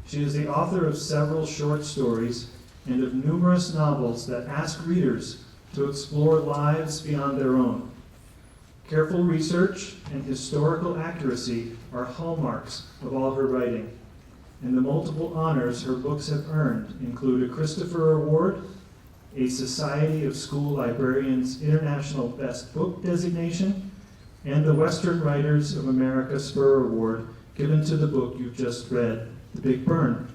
She is the author of several short stories and of numerous novels that ask readers to explore lives beyond their own. Careful research and historical accuracy are hallmarks of all her writing, and the multiple honors her books have earned include a Christopher Award, a Society of School Librarians International Best Book designation, and the Western Writers of America Spur Award given to the book you've just read, The Big Burn.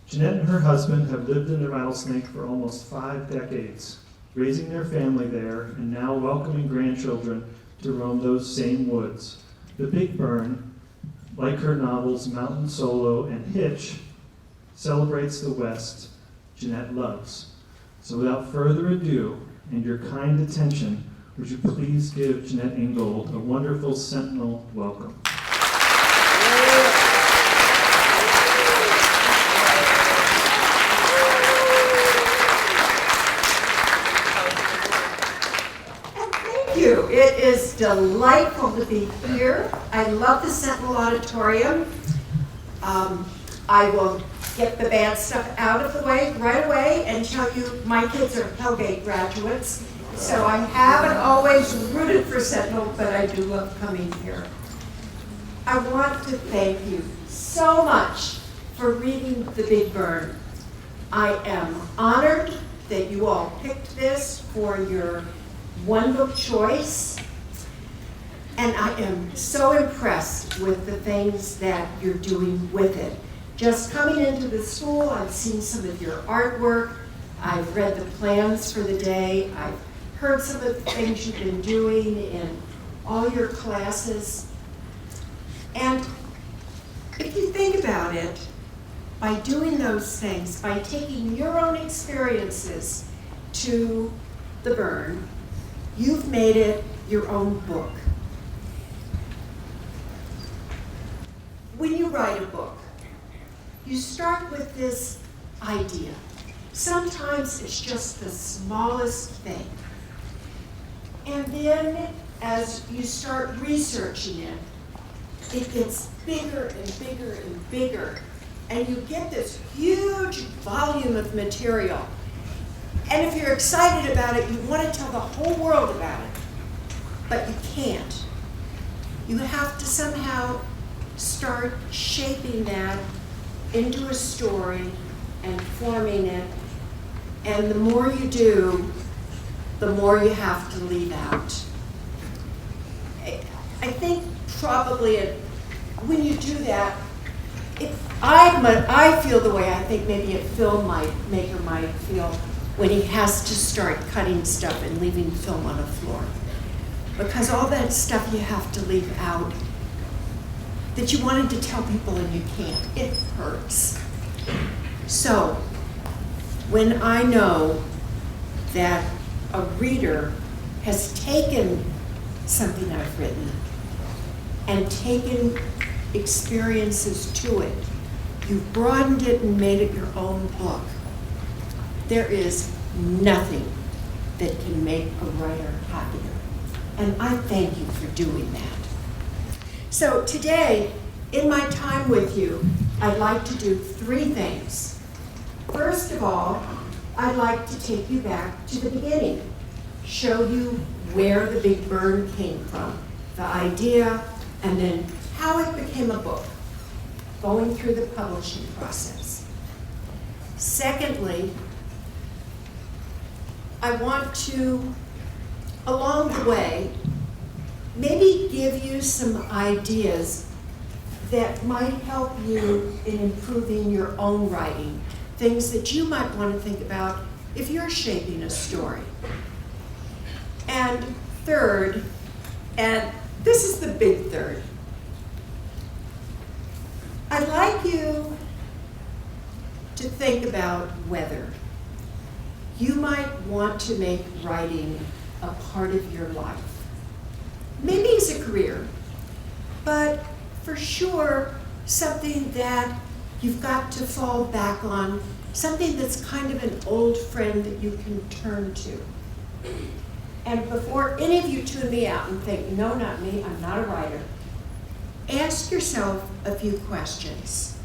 Jeanette and her husband have lived in the Rattlesnake for almost 5 decades, raising their family there and now welcoming grandchildren to roam those same woods. The Big Burn, like her novels Mountain Solo and Hitch, celebrates the West Jeanette loves. So without further ado, and your kind attention, would you please give Jeanette Ingold a wonderful Sentinel welcome. It is delightful to be here. I love the Sentinel Auditorium. I will get the bad stuff out of the way right away and tell you my kids are Hellgate graduates, so I haven't always rooted for Sentinel, but I do love coming here. I want to thank you so much for reading The Big Burn. I am honored that you all picked this for your one book choice, and I am so impressed with the things that you're doing with it. Just coming into the school, I've seen some of your artwork, I've read the plans for the day, I've heard some of the things you've been doing in all your classes. And if you think about it, by doing those things, by taking your own experiences to the burn, you've made it your own book. When you write a book, you start with this idea. Sometimes it's just the smallest thing. And then as you start researching it, it gets bigger and bigger and bigger. And you get this huge volume of material. And if you're excited about it, you want to tell the whole world about it, but you can't. You have to somehow start shaping that into a story and forming it, and the more you do, the more you have to leave out. I think probably when you do that, I feel the way I think maybe a filmmaker might feel when he has to start cutting stuff and leaving film on the floor. Because all that stuff you have to leave out that you wanted to tell people and you can't, it hurts. So, when I know that a reader has taken something I've written and taken experiences to it, you've broadened it and made it your own book, there is nothing that can make a writer happier. And I thank you for doing that. So today, in my time with you, I'd like to do 3 things. First of all, I'd like to take you back to the beginning, show you where The Big Burn came from, the idea, and then how it became a book, going through the publishing process. Secondly, I want to, along the way, maybe give you some ideas that might help you in improving your own writing, things that you might want to think about if you're shaping a story. And third, and this is the big third, I'd like you to think about whether you might want to make writing a part of your life. Maybe as a career, but for sure something that you've got to fall back on, something that's kind of an old friend that you can turn to. And before any of you tune me out and think, no, not me, I'm not a writer, ask yourself a few questions.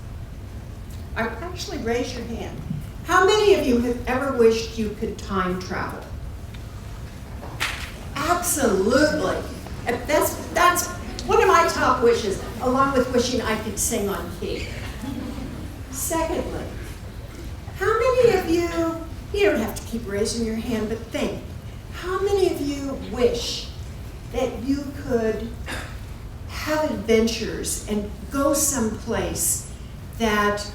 Actually, raise your hand. How many of you have ever wished you could time travel? Absolutely. And that's one of my top wishes, along with wishing I could sing on key. Secondly, how many of you don't have to keep raising your hand, but think, how many of you wish that you could have adventures and go someplace that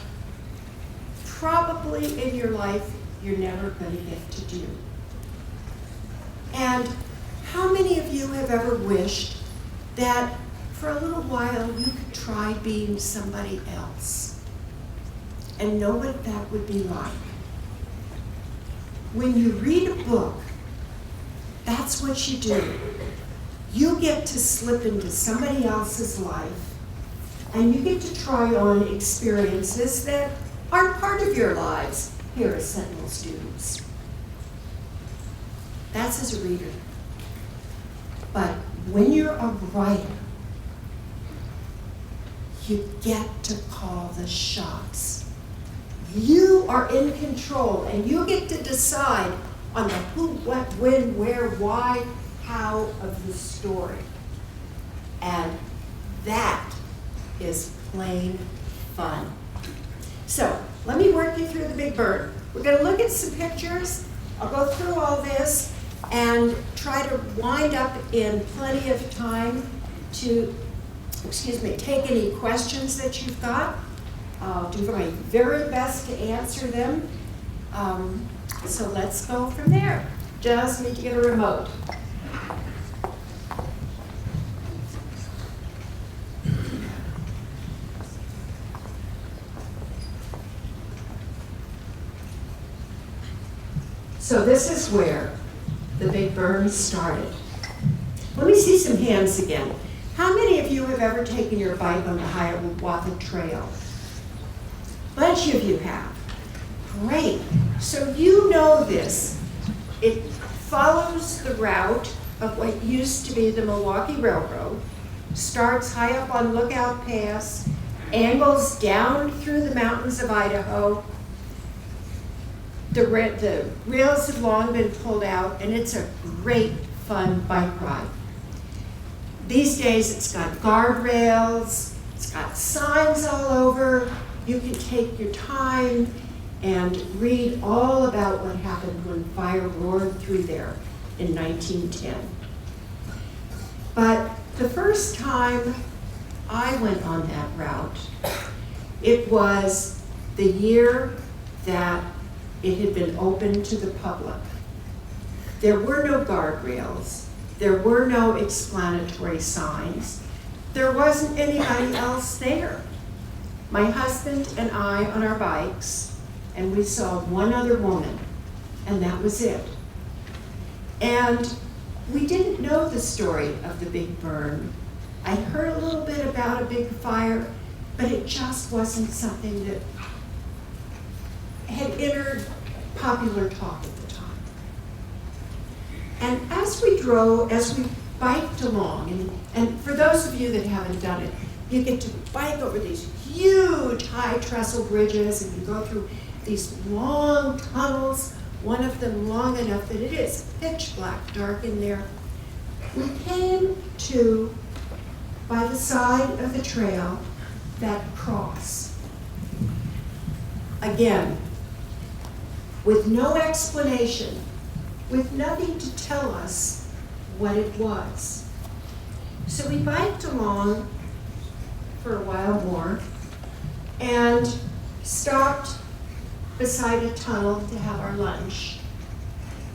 probably in your life you're never going to get to do? And how many of you have ever wished that for a little while you could try being somebody else and know what that would be like? When you read a book, that's what you do. You get to slip into somebody else's life, and you get to try on experiences that aren't part of your lives here as Sentinel students. That's as a reader. But when you're a writer, you get to call the shots. You are in control, and you get to decide on the who, what, when, where, why, how of the story. And that is plain fun. So let me work you through the Big Bird. We're going to look at some pictures. I'll go through all this and try to wind up in plenty of time to, take any questions that you've got. I'll do my very best to answer them. So let's go from there. Just need to get a remote. So this is where the Big Burn started. Let me see some hands again. How many of you have ever taken your bike on the Hiawatha Trail? A bunch of you have. Great. So you know this. It follows the route of what used to be the Milwaukee Railroad, starts high up on Lookout Pass, angles down through the mountains of Idaho. The rails have long been pulled out, and it's a great, fun bike ride. These days, it's got guardrails, it's got signs all over. You can take your time and read all about what happened when fire roared through there in 1910. But the first time I went on that route, it was the year that it had been open to the public. There were no guardrails. There were no explanatory signs. There wasn't anybody else there. My husband and I on our bikes, and we saw one other woman, and that was it. And we didn't know the story of the Big Burn. I heard a little bit about a big fire, but it just wasn't something that had entered popular talk at the time. And as we biked along, and for those of you that haven't done it, you get to bike over these huge high trestle bridges, and you go through these long tunnels, one of them long enough that it is pitch black dark in there. We came to, by the side of the trail, that cross. Again, with no explanation, with nothing to tell us what it was. So we biked along for a while more and stopped beside a tunnel to have our lunch.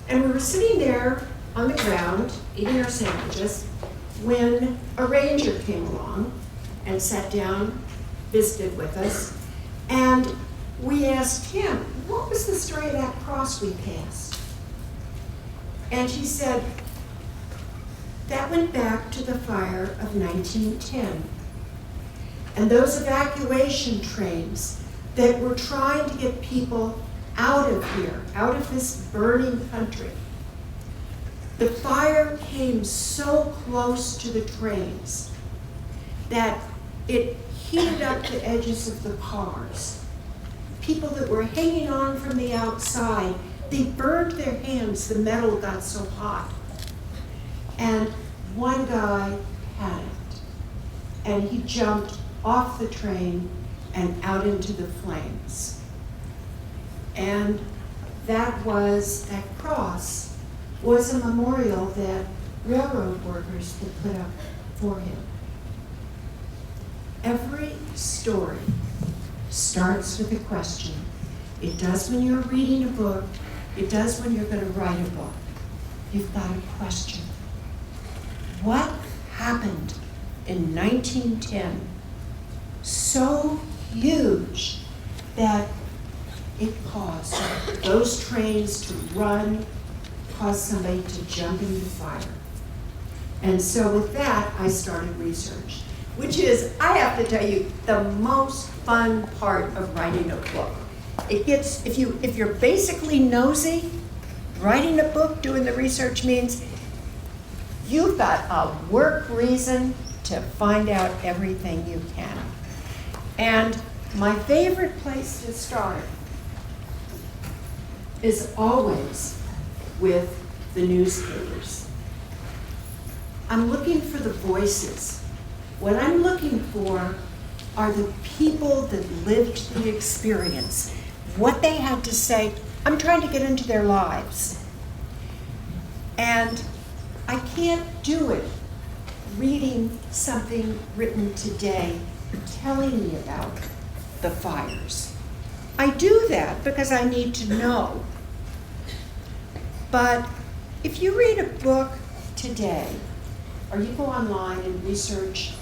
And we were sitting there on the ground eating our sandwiches when a ranger came along and sat down, visited with us, and we asked him, what was the story of that cross we passed? And he said, that went back to the fire of 1910. And those evacuation trains that were trying to get people out of here, out of this burning country. The fire came so close to the trains that it heated up the edges of the cars. people that were hanging on from the outside, they burned their hands, the metal got so hot. And one guy panicked, and he jumped off the train and out into the flames. And that cross was a memorial that railroad workers had put up for him. Every story starts with a question. It does when you're reading a book. It does when you're going to write a book. You've got a question. What happened in 1910 so huge that it caused those trains to run, caused somebody to jump into fire? And so with that, I started research, which is, I have to tell you, the most fun part of writing a book. It gets, if you're basically nosy, writing a book, doing the research means you've got a work reason to find out everything you can. And my favorite place to start is always with the newspapers. I'm looking for the voices. What I'm looking for are the people that lived the experience, what they had to say. I'm trying to get into their lives. And I can't do it reading something written today telling me about the fires. I do that because I need to know. But if you read a book today, or you go online and research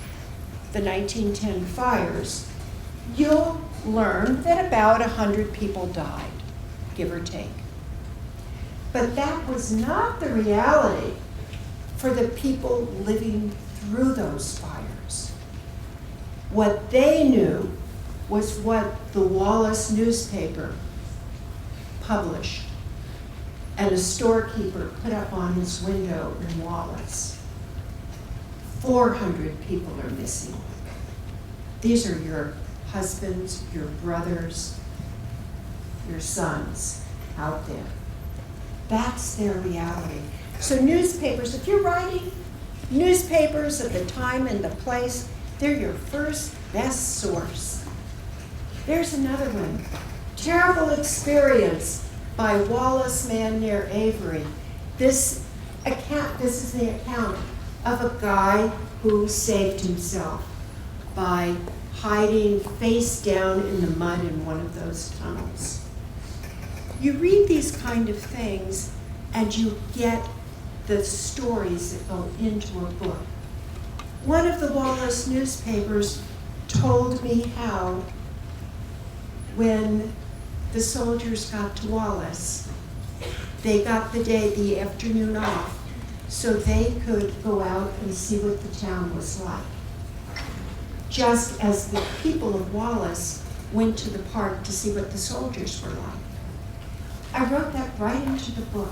the 1910 fires, you'll learn that about 100 people died, give or take. But that was not the reality for the people living through those fires. What they knew was what the Wallace newspaper published and a storekeeper put up on his window in Wallace. 400 people are missing. These are your husbands, your brothers, your sons out there. That's their reality. So newspapers, if you're writing, newspapers at the time and the place, they're your first best source. There's another one. Terrible Experience by Wallace Man near Avery. This is the account of a guy who saved himself by hiding face down in the mud in one of those tunnels. You read these kind of things and you get the stories that go into a book. One of the Wallace newspapers told me how when the soldiers got to Wallace, they got the afternoon off so they could go out and see what the town was like. Just as the people of Wallace went to the park to see what the soldiers were like. I wrote that right into the book.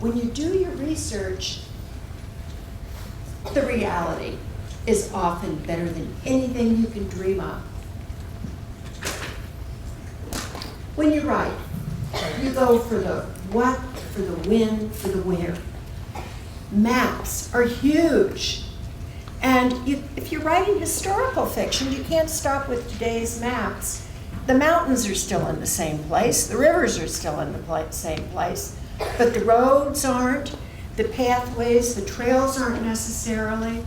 When you do your research, the reality is often better than anything you can dream of. When you write, you go for the what, for the when, for the where. Maps are huge. And if you're writing historical fiction, you can't stop with today's maps. The mountains are still in the same place, the rivers are still in the same place, but the roads aren't, the pathways, the trails aren't necessarily.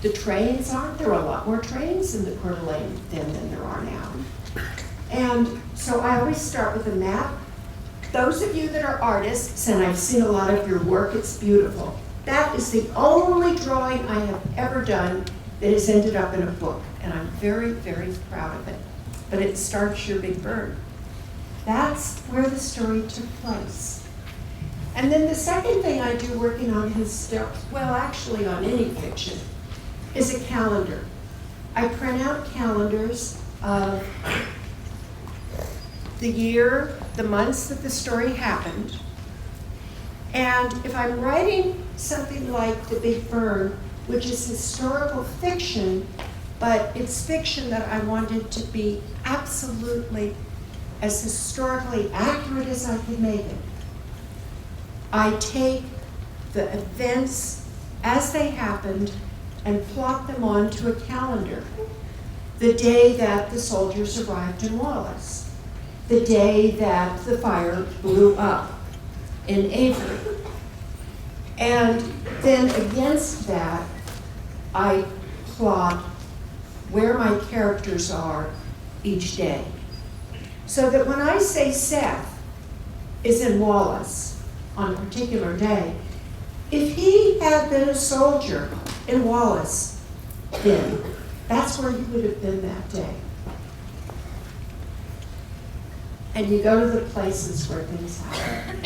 The trains aren't. There are a lot more trains in the Coeur d'Alene than there are now. And so I always start with a map. Those of you that are artists, and I've seen a lot of your work, it's beautiful. That is the only drawing I have ever done that has ended up in a book, and I'm very, very proud of it. But it starts your big bird. That's where the story took place. And then the second thing I do working on actually on any fiction, is a calendar. I print out calendars of the year, the months that the story happened. And if I'm writing something like The Big Burn, which is historical fiction, but it's fiction that I wanted to be absolutely as historically accurate as I could make it. I take the events as they happened and plot them onto a calendar. The day that the soldiers arrived in Wallace, the day that the fire blew up in Avery. And then against that, I plot where my characters are each day. So that when I say Seth is in Wallace on a particular day, if he had been a soldier in Wallace then, that's where he would have been that day. And you go to the places where things happen.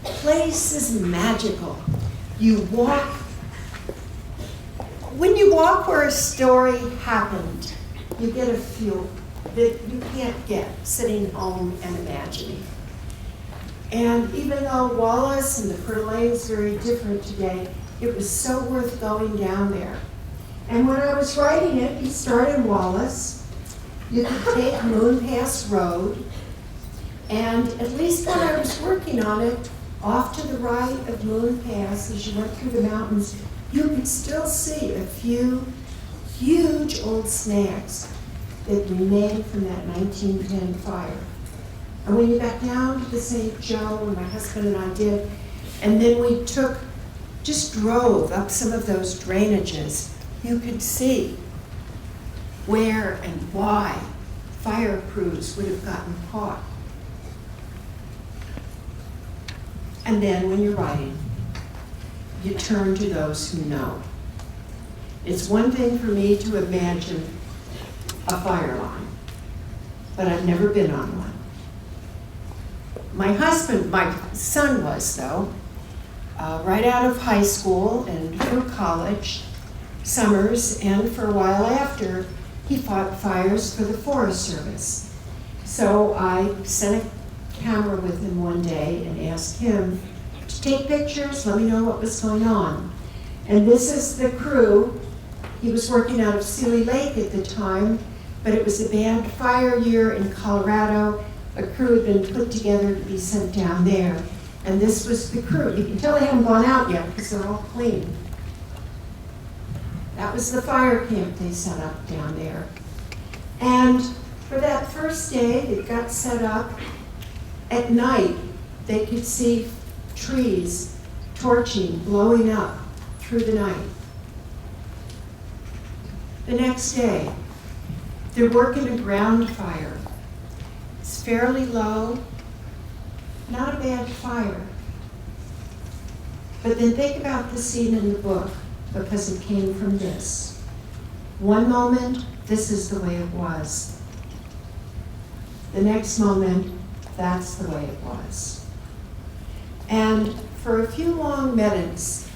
Place is magical. You walk. When you walk where a story happened, you get a feel that you can't get sitting home and imagining. And even though Wallace and the Coeur d'Alene is very different today, it was so worth going down there. And when I was writing it, you start in Wallace, you could take Moon Pass Road, and at least when I was working on it, off to the right of Moon Pass, as you went through the mountains, you could still see a few huge old snags that remained from that 1910 fire. And when you got down to the St. Joe, and my husband and I did, and then we just drove up some of those drainages, you could see where and why fire crews would have gotten caught. And then when you're writing, you turn to those who know. It's one thing for me to imagine a fire line, but I've never been on one. My son was though, right out of high school and through college, summers, and for a while after, he fought fires for the Forest Service. So I sent a camera with him one day and asked him to take pictures, let me know what was going on. And this is the crew. He was working out of Sealy Lake at the time, but it was a bad fire year in Colorado. A crew had been put together to be sent down there. And this was the crew. You can tell they haven't gone out yet because they're all clean. That was the fire camp they set up down there. And for that first day, it got set up. At night, they could see trees torching, blowing up through the night. The next day, they're working a ground fire. It's fairly low, not a bad fire. But then think about the scene in the book, because it came from this. One moment, this is the way it was. The next moment, that's the way it was. And for a few long minutes,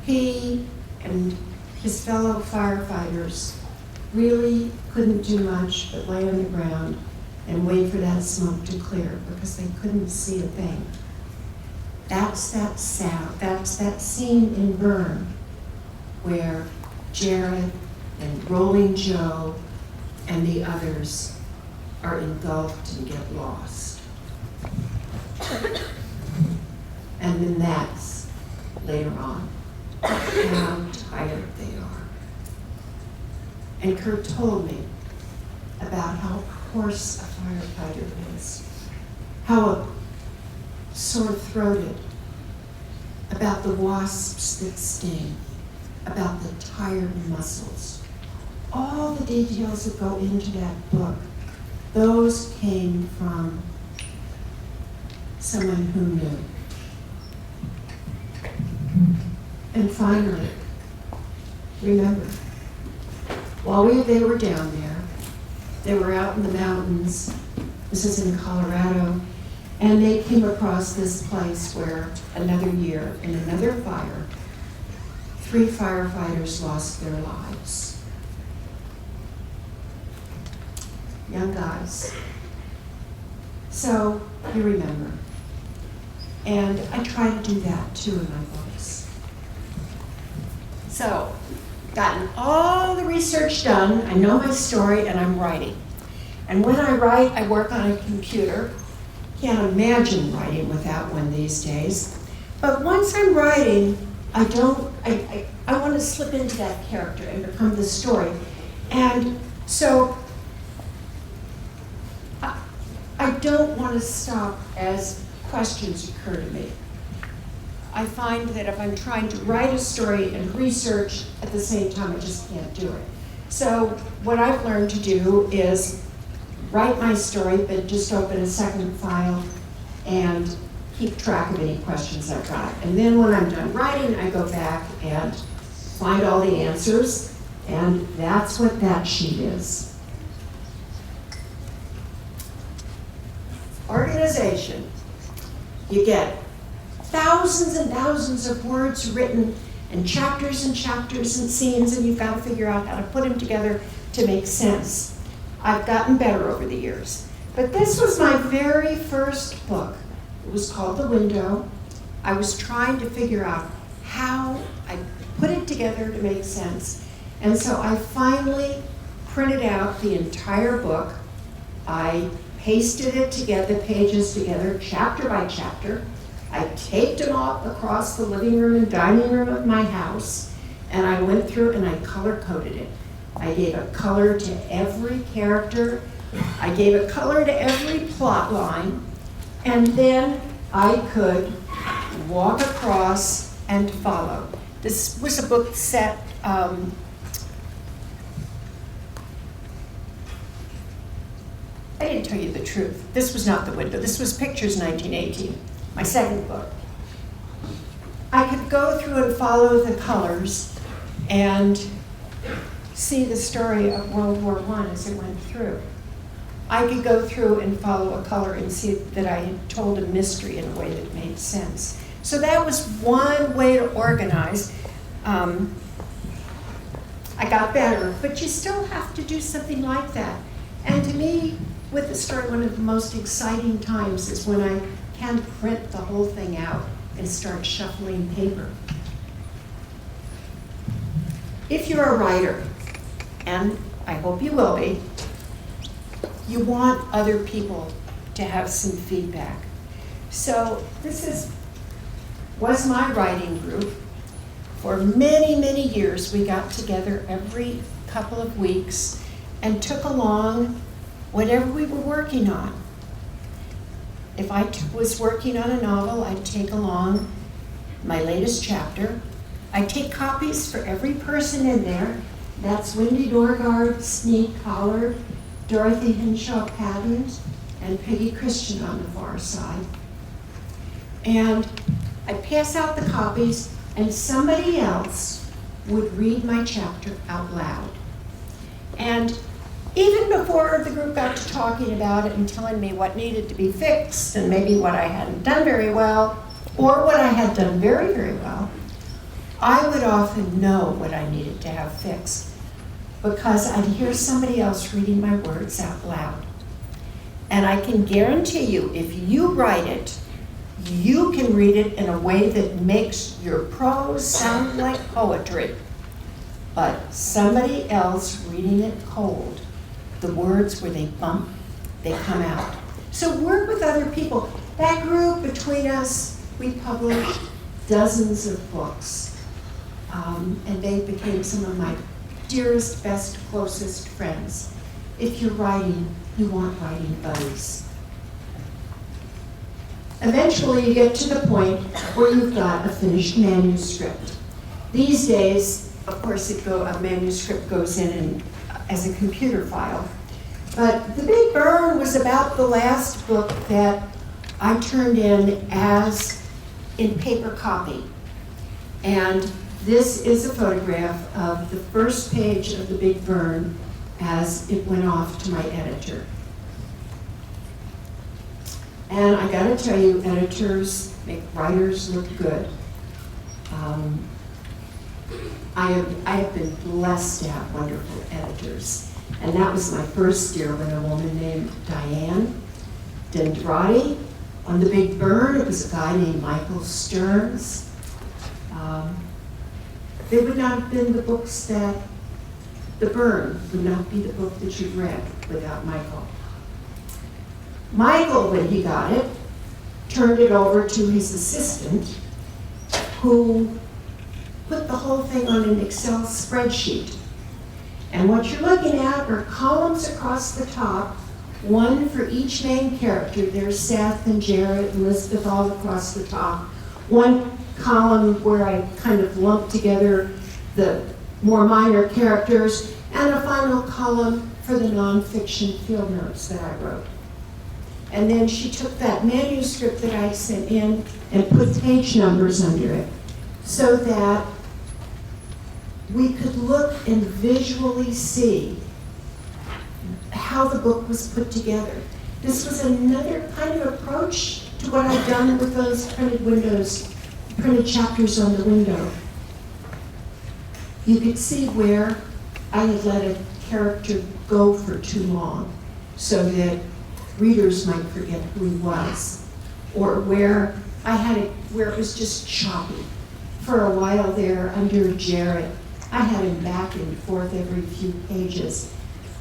he and his fellow firefighters really couldn't do much but lay on the ground and wait for that smoke to clear because they couldn't see a thing. That's that sound, that's that scene in Burn where Jared and Rolling Joe and the others are engulfed and get lost. And then that's later on how tired they are. And Kurt told me about how hoarse a firefighter is, how sore-throated, about the wasps that sting, about the tired muscles. All the details that go into that book, those came from someone who knew. And finally, remember, while they were down there, they were out in the mountains, this is in Colorado, and they came across this place where another year, in another fire, 3 firefighters lost their lives. Young guys. So, you remember. And I try to do that too in my books. So, gotten all the research done, I know my story, and I'm writing. And when I write, I work on a computer. Can't imagine writing without one these days. But once I'm writing, I want to slip into that character and become the story. And so I don't want to stop as questions occur to me. I find that if I'm trying to write a story and research at the same time, I just can't do it. So what I've learned to do is write my story, but just open a second file and keep track of any questions I've got. And then when I'm done writing, I go back and find all the answers, and that's what that sheet is. Organization. You get thousands and thousands of words written and chapters and scenes, and you've got to figure out how to put them together to make sense. I've gotten better over the years. But this was my very first book. It was called The Window. I was trying to figure out how I put it together to make sense. And so I finally printed out the entire book. I pasted it together, the pages together, chapter by chapter. I taped them all across the living room and dining room of my house, and I went through and I color-coded it. I gave a color to every character. I gave a color to every plot line, and then I could walk across and follow. This was a book set, I didn't tell you the truth. This was not The Window. This was Pictures 1918, my second book. I could go through and follow the colors and see the story of World War I as it went through. I could go through and follow a color and see that I had told a mystery in a way that made sense. So that was one way to organize. I got better, but you still have to do something like that. And to me, with the story, one of the most exciting times is when I can print the whole thing out and start shuffling paper. If you're a writer, and I hope you will be, you want other people to have some feedback. So this was my writing group. For many, many years, we got together every couple of weeks and took along whatever we were working on. If I was working on a novel, I'd take along my latest chapter. I'd take copies for every person in there. That's Wendy Dorgard, Sneed Collard, Dorothy Henshaw Patent, and Peggy Christian on the far side. And I'd pass out the copies, and somebody else would read my chapter out loud. And even before the group got to talking about it and telling me what needed to be fixed and maybe what I hadn't done very well or what I had done very, very well, I would often know what I needed to have fixed because I'd hear somebody else reading my words out loud. And I can guarantee you, if you write it, you can read it in a way that makes your prose sound like poetry. But somebody else reading it cold, the words where they bump, they come out. So work with other people. That group between us, we published dozens of books. And they became some of my dearest, best, closest friends. If you're writing, you want writing buddies. Eventually you get to the point where you've got a finished manuscript. These days, of course, a manuscript goes in as a computer file. But The Big Burn was about the last book that I turned in paper copy. And this is a photograph of the first page of The Big Burn as it went off to my editor. And I gotta tell you, editors make writers look good. I have been blessed to have wonderful editors. And that was my first year with a woman named Diane Dendrati. On The Big Burn, it was a guy named Michael Stearns. They would not have been the books that, The Burn would not be the book that you've read without Michael. Michael, when he got it, turned it over to his assistant, who put the whole thing on an Excel spreadsheet. And what you're looking at are columns across the top, one for each main character. There's Seth and Jared and Elizabeth all across the top. One column where I kind of lumped together the more minor characters, and a final column for the nonfiction field notes that I wrote. And then she took that manuscript that I sent in and put page numbers under it so that we could look and visually see how the book was put together. This was another kind of approach to what I'd done with those printed chapters on the window. You could see where I had let a character go for too long so that readers might forget who he was, or where I had it where it was just choppy. For a while there, under Jared, I had him back and forth every few pages.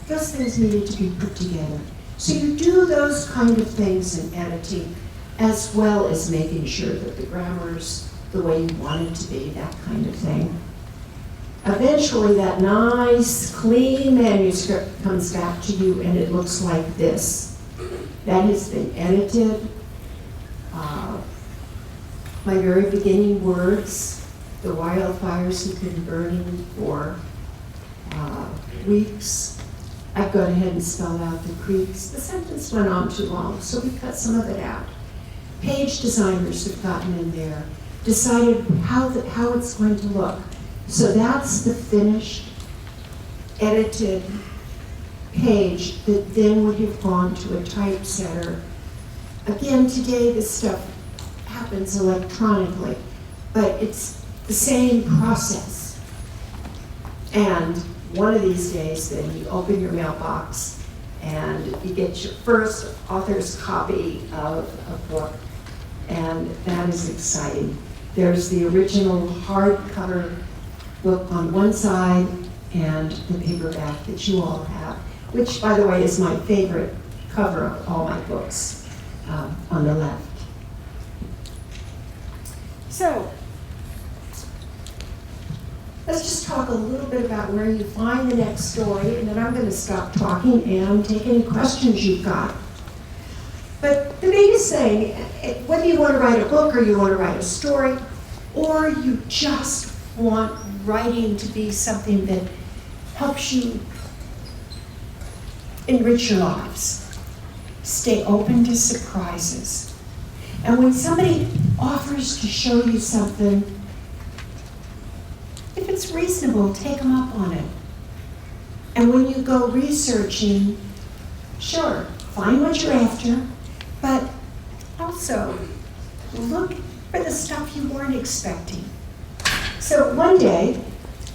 Those things needed to be put together. So you do those kind of things in editing, as well as making sure that the grammar's the way you want it to be, that kind of thing. Eventually, that nice, clean manuscript comes back to you, and it looks like this. That has been edited. My very beginning words, the wildfires have been burning for weeks. I've gone ahead and spelled out the creeks. The sentence went on too long, so we cut some of it out. Page designers have gotten in there, decided how it's going to look. So that's the finished, edited page that then would have gone to a typesetter. Again, today this stuff happens electronically, but it's the same process. And one of these days, then you open your mailbox and you get your first author's copy of a book, and that is exciting. There's the original hardcover book on one side and the paperback that you all have, which, by the way, is my favorite cover of all my books, on the left. So, let's just talk a little bit about where you find the next story, and then I'm going to stop talking and take any questions you've got. But the biggest thing, whether you want to write a book or you want to write a story, or you just want writing to be something that helps you enrich your lives, stay open to surprises. And when somebody offers to show you something, if it's reasonable, take them up on it. And when you go researching, sure, find what you're after, but also look for the stuff you weren't expecting. So one day,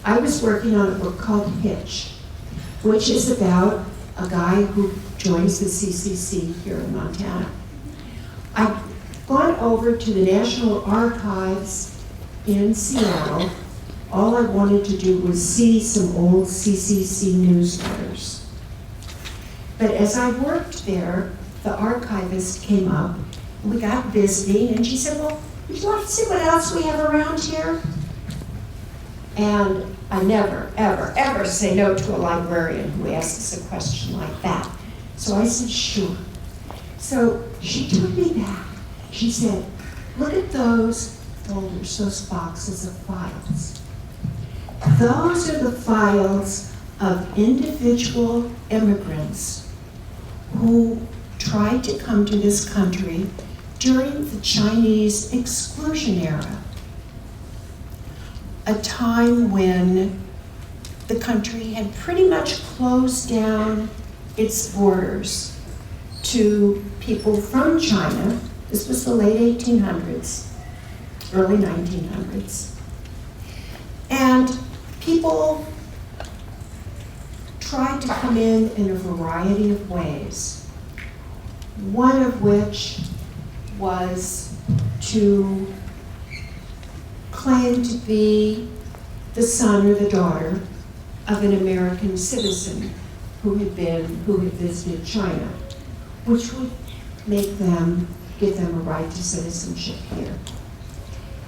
I was working on a book called Hitch, which is about a guy who joins the CCC here in Montana. I'd gone over to the National Archives in Seattle. All I wanted to do was see some old CCC newsletters. But as I worked there, the archivist came up, and we got visiting, and she said, well, would you like to see what else we have around here? And I never, ever, ever say no to a librarian who asks a question like that. So I said, sure. So she took me back. She said, look at those folders, those boxes of files. Those are the files of individual immigrants who tried to come to this country during the Chinese exclusion era, a time when the country had pretty much closed down its borders to people from China. This was the late 1800s, early 1900s. And people tried to come in a variety of ways, one of which was to claim to be the son or the daughter of an American citizen who had visited China, which would give them a right to citizenship here.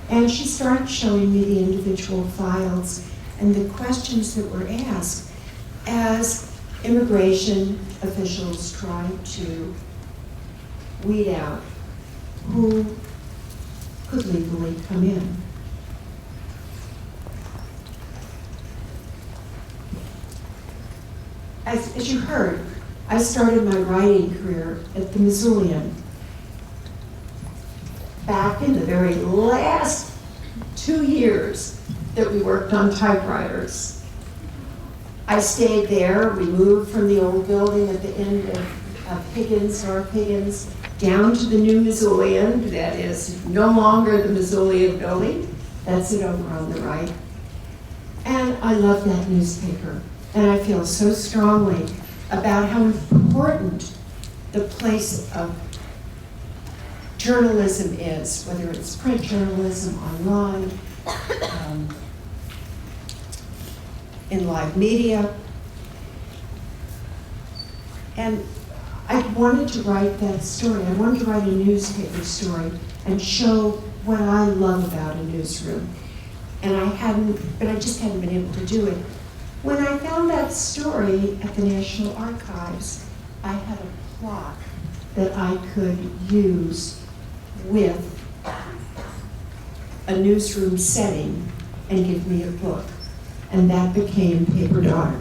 And she started showing me the individual files and the questions that were asked as immigration officials tried to weed out who could legally come in. As you heard, I started my writing career at the Missoulian back in the very last 2 years that we worked on typewriters. I stayed there. We moved from the old building at the end of Higgins, North Higgins, down to the new Missoulian. That is no longer the Missoulian building. That's it over on the right. And I love that newspaper. And I feel so strongly about how important the place of journalism is, whether it's print journalism, online, in live media. And I wanted to write that story. I wanted to write a newspaper story and show what I love about a newsroom. And I just hadn't been able to do it. When I found that story at the National Archives, I had a plot that I could use with a newsroom setting and give me a book. And that became Paper Daughter.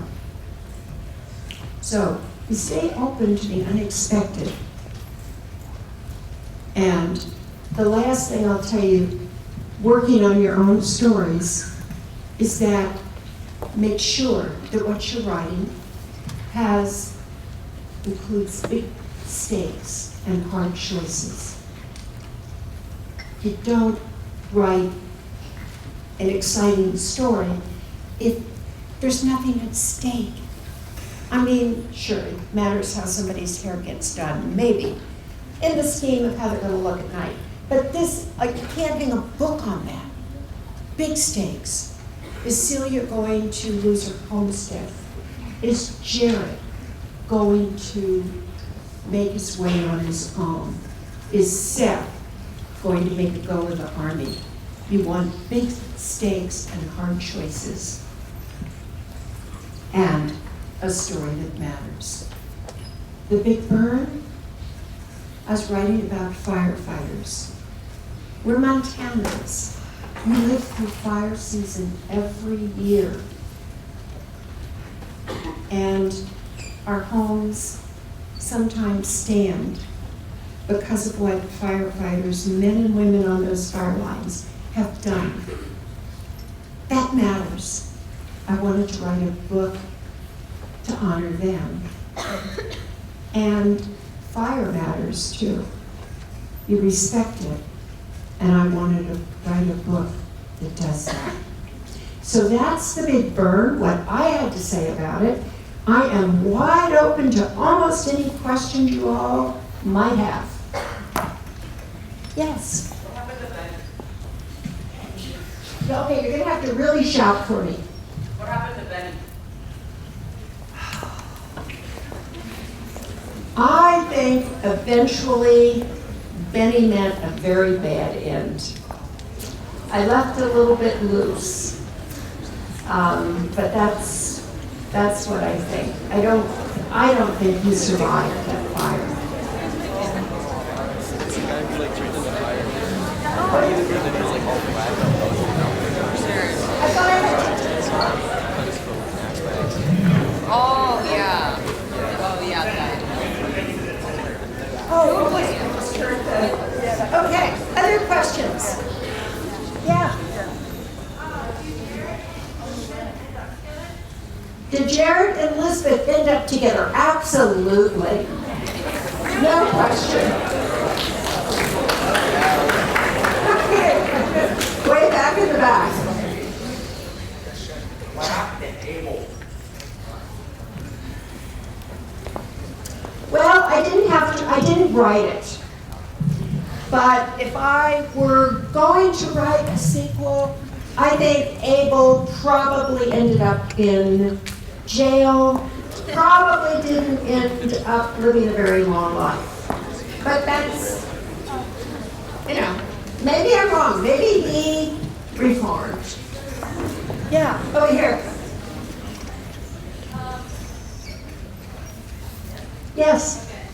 So we stay open to the unexpected. And the last thing I'll tell you, working on your own stories, is that make sure that what you're writing includes big stakes and hard choices. You don't write an exciting story if there's nothing at stake. I mean, sure, it matters how somebody's hair gets done, maybe, in the scheme of how they're gonna look at night. But this, you can't hang a book on that. Big stakes. Is Celia going to lose her homestead? Is Jared going to make his way on his own? Is Seth going to make a go of the Army? You want big stakes and hard choices, and a story that matters. The Big Burn, I was writing about firefighters. We're Montanans. We live through fire season every year. And our homes sometimes stand because of what firefighters, men and women on those fire lines, have done. That matters. I wanted to write a book to honor them. And fire matters too. You respect it. And I wanted to write a book that does that. So that's The Big Burn, what I had to say about it. I am wide open to almost any question you all might have. Yes? What happened to Ben? Okay, you're gonna have to really shout for me. What happened to Ben? I think eventually Benny meant a very bad end. I left it a little bit loose, but that's what I think. I don't think he survived that fire. I thought I had. Oh, yeah. Oh, yeah, that. Oh, wait. Okay, other questions? Yeah. Did Jared and Elizabeth end up together? Absolutely. No question. Okay, way back in the back. What happened to Abel? Well, I didn't write it. But if I were going to write a sequel, I think Abel probably ended up in jail, probably didn't end up living a very long life. But that's, you know, maybe I'm wrong. Maybe he reformed. Yeah, over here. Yes. Okay.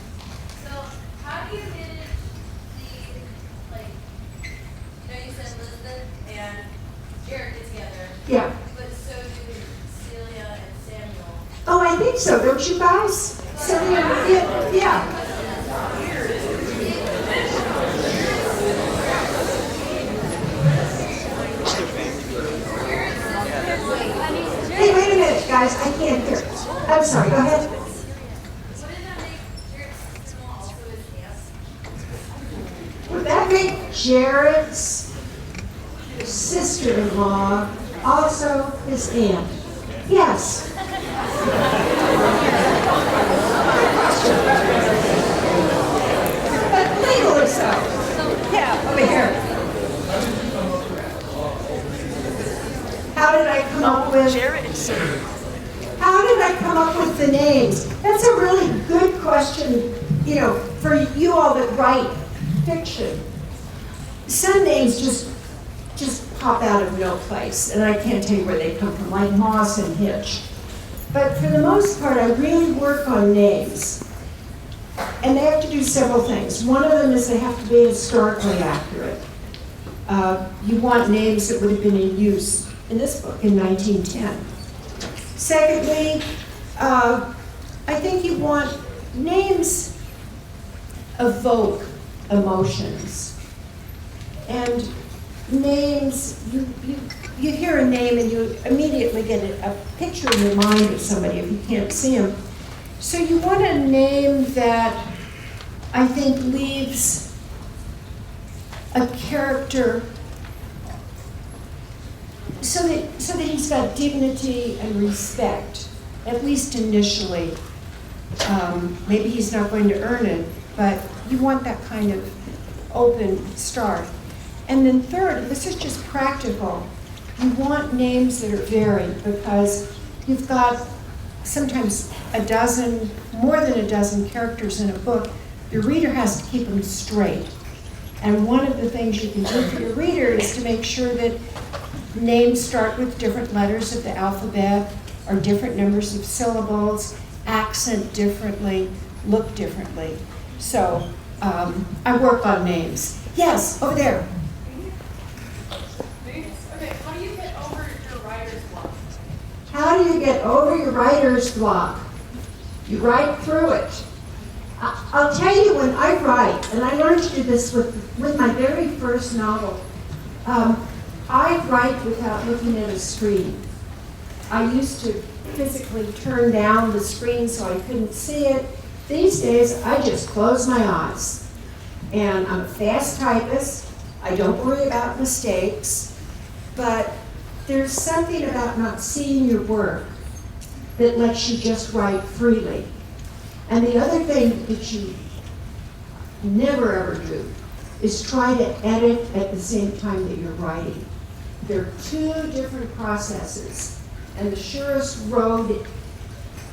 So how do you manage the, like, you said Elizabeth and Jared get together, Yeah. but so do Celia and Samuel. Oh, I think so, don't you guys? Celia, yeah. Hey, wait a minute, guys, I can't hear. I'm sorry, go ahead. Wouldn't that make Jared's sister-in-law also his aunt? Would that make Jared's sister-in-law also his aunt? Yes. But legally so. Yeah, over here. How did I come up with? How did I come up with the names? That's a really good question, you know, for you all that write fiction. Some names just pop out of no place, and I can't tell you where they come from, like Moss and Hitch. But for the most part, I really work on names. And they have to do several things. One of them is they have to be historically accurate. You want names that would have been in use in this book in 1910. Secondly, I think you want names evoke emotions. And names, you hear a name and you immediately get a picture in your mind of somebody if you can't see them. So you want a name that I think leaves a character so that he's got dignity and respect, at least initially. Maybe he's not going to earn it, but you want that kind of open start. And then third, this is just practical, you want names that are varied because you've got sometimes a dozen, more than a dozen characters in a book. Your reader has to keep them straight. And one of the things you can do for your reader is to make sure that names start with different letters of the alphabet or different numbers of syllables, accent differently, look differently. So I work on names. Yes, over there. Okay, how do you get over your writer's block? How do you get over your writer's block? You write through it. I'll tell you when I write, and I learned to do this with my very first novel, I write without looking at a screen. I used to physically turn down the screen so I couldn't see it. These days, I just close my eyes. And I'm a fast typist. I don't worry about mistakes. But there's something about not seeing your work that lets you just write freely. And the other thing that you never ever do is try to edit at the same time that you're writing. They're two different processes. And the surest road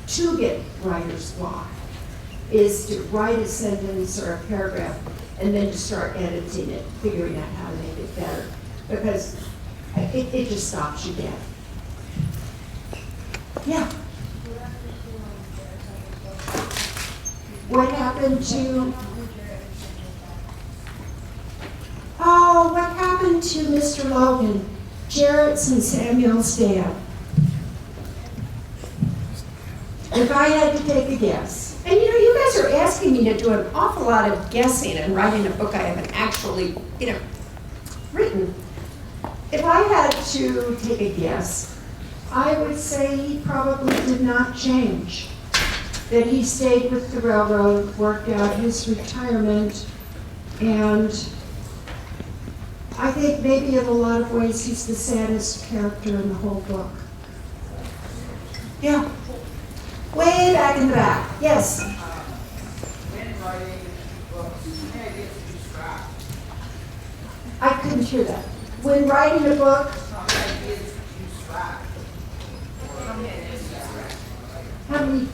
to get writer's block is to write a sentence or a paragraph and then to start editing it, figuring out how to make it better. Because it just stops you dead. Yeah. What happened to, what happened to Mr. Logan, Jarrett's and Samuel's dad? If I had to take a guess, and you guys are asking me to do an awful lot of guessing and writing a book I haven't actually, written. If I had to take a guess, I would say he probably did not change. That he stayed with the railroad, worked out his retirement, and I think maybe in a lot of ways he's the saddest character in the whole book. Yeah. Way back in the back. Yes. When writing books, you can't get too distracted. I couldn't hear that. When writing a book, Sometimes How many?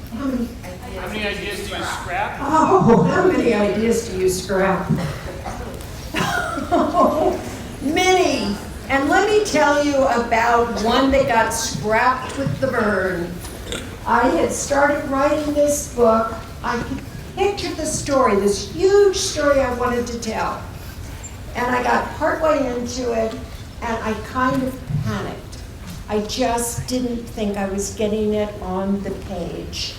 How many ideas do you scrap? Oh, how many ideas do you scrap? Many. And let me tell you about one that got scrapped with the burn. I had started writing this book. I could picture the story, this huge story I wanted to tell. And I got partway into it, and I kind of panicked. I just didn't think I was getting it on the page.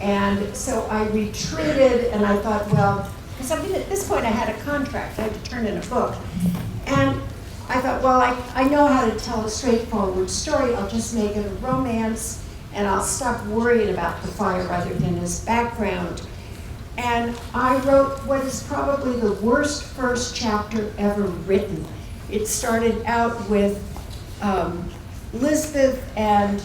And so I retreated, and I thought, well, because I mean, at this point I had a contract, I had to turn in a book. And I thought, well, I know how to tell a straightforward story. I'll just make it a romance, and I'll stop worrying about the fire rather than his background. And I wrote what is probably the worst first chapter ever written. It started out with Lisbeth and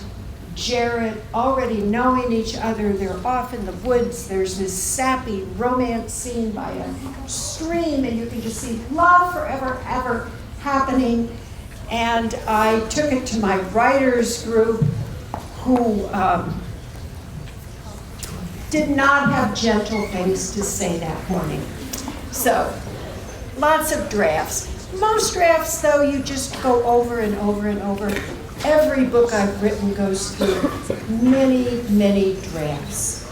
Jared already knowing each other. They're off in the woods. There's this sappy romance scene by a stream, and you can just see love forever, ever happening. And I took it to my writers group who did not have gentle things to say that morning. So, lots of drafts. Most drafts, though, you just go over and over and over. Every book I've written goes through many, many drafts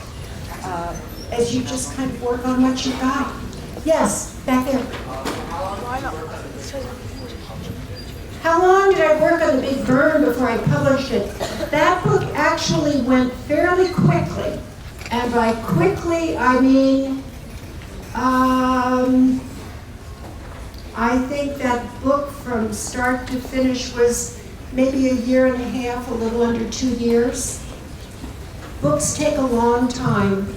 as you just kind of work on what you got. Yes, back there. How long did I work on The Big Burn before I published it? That book actually went fairly quickly. And by quickly, I mean, I think that book from start to finish was maybe a year and a half, a little under 2 years. Books take a long time.